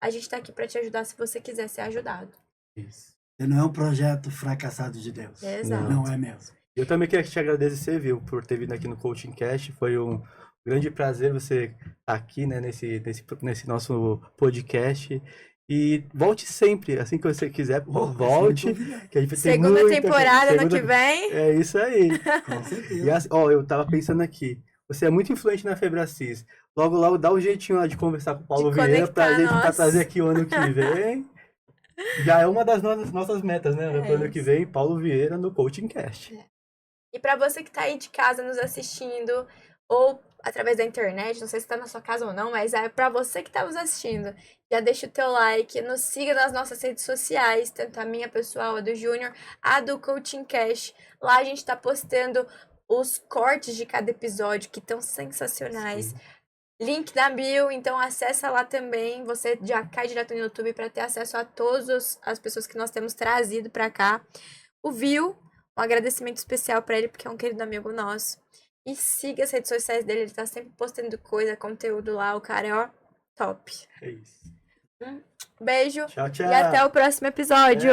A gente tá aqui pra te ajudar se você quiser ser ajudado. Isso. Você não é um projeto fracassado de Deus. Exato. Não é mesmo. Eu também queria te agradecer, Viu, por ter vindo aqui no Coaching Cast. Foi um grande prazer você estar aqui, né, nesse nosso podcast. E volte sempre, assim que você quiser, volte. Que a gente tem Segunda muita temporada coisa. ano que vem. É isso aí. Com E certeza. assim, ó, eu tava pensando aqui. Você é muito influente na Febracis. Logo, logo, dá um jeitinho lá de conversar com o Paulo De Vieira pra conectar gente pra nós. trazer aqui o ano que vem. Já é uma das nossas metas, né? É Pro ano que isso. vem, Paulo Vieira no Coaching Cast. E pra você que tá aí de casa nos assistindo, ou através da internet, não sei se tá na sua casa ou não, mas é pra você que tá nos assistindo, já deixa o teu like, nos siga nas nossas redes sociais, tanto a minha pessoal, a do Júnior, a do Coaching Cash. Lá a gente tá postando os cortes de cada episódio, que estão sensacionais. Sim. Link da bio, então acessa lá também. Você já cai direto no YouTube para ter acesso a todas as pessoas que nós temos trazido para cá. O Vil, um agradecimento especial para ele, porque é um querido amigo nosso. E siga as redes sociais dele, ele tá sempre postando coisa, conteúdo lá. O cara é, ó, top. É isso. Beijo Tchau, tchau. e até o próximo episódio.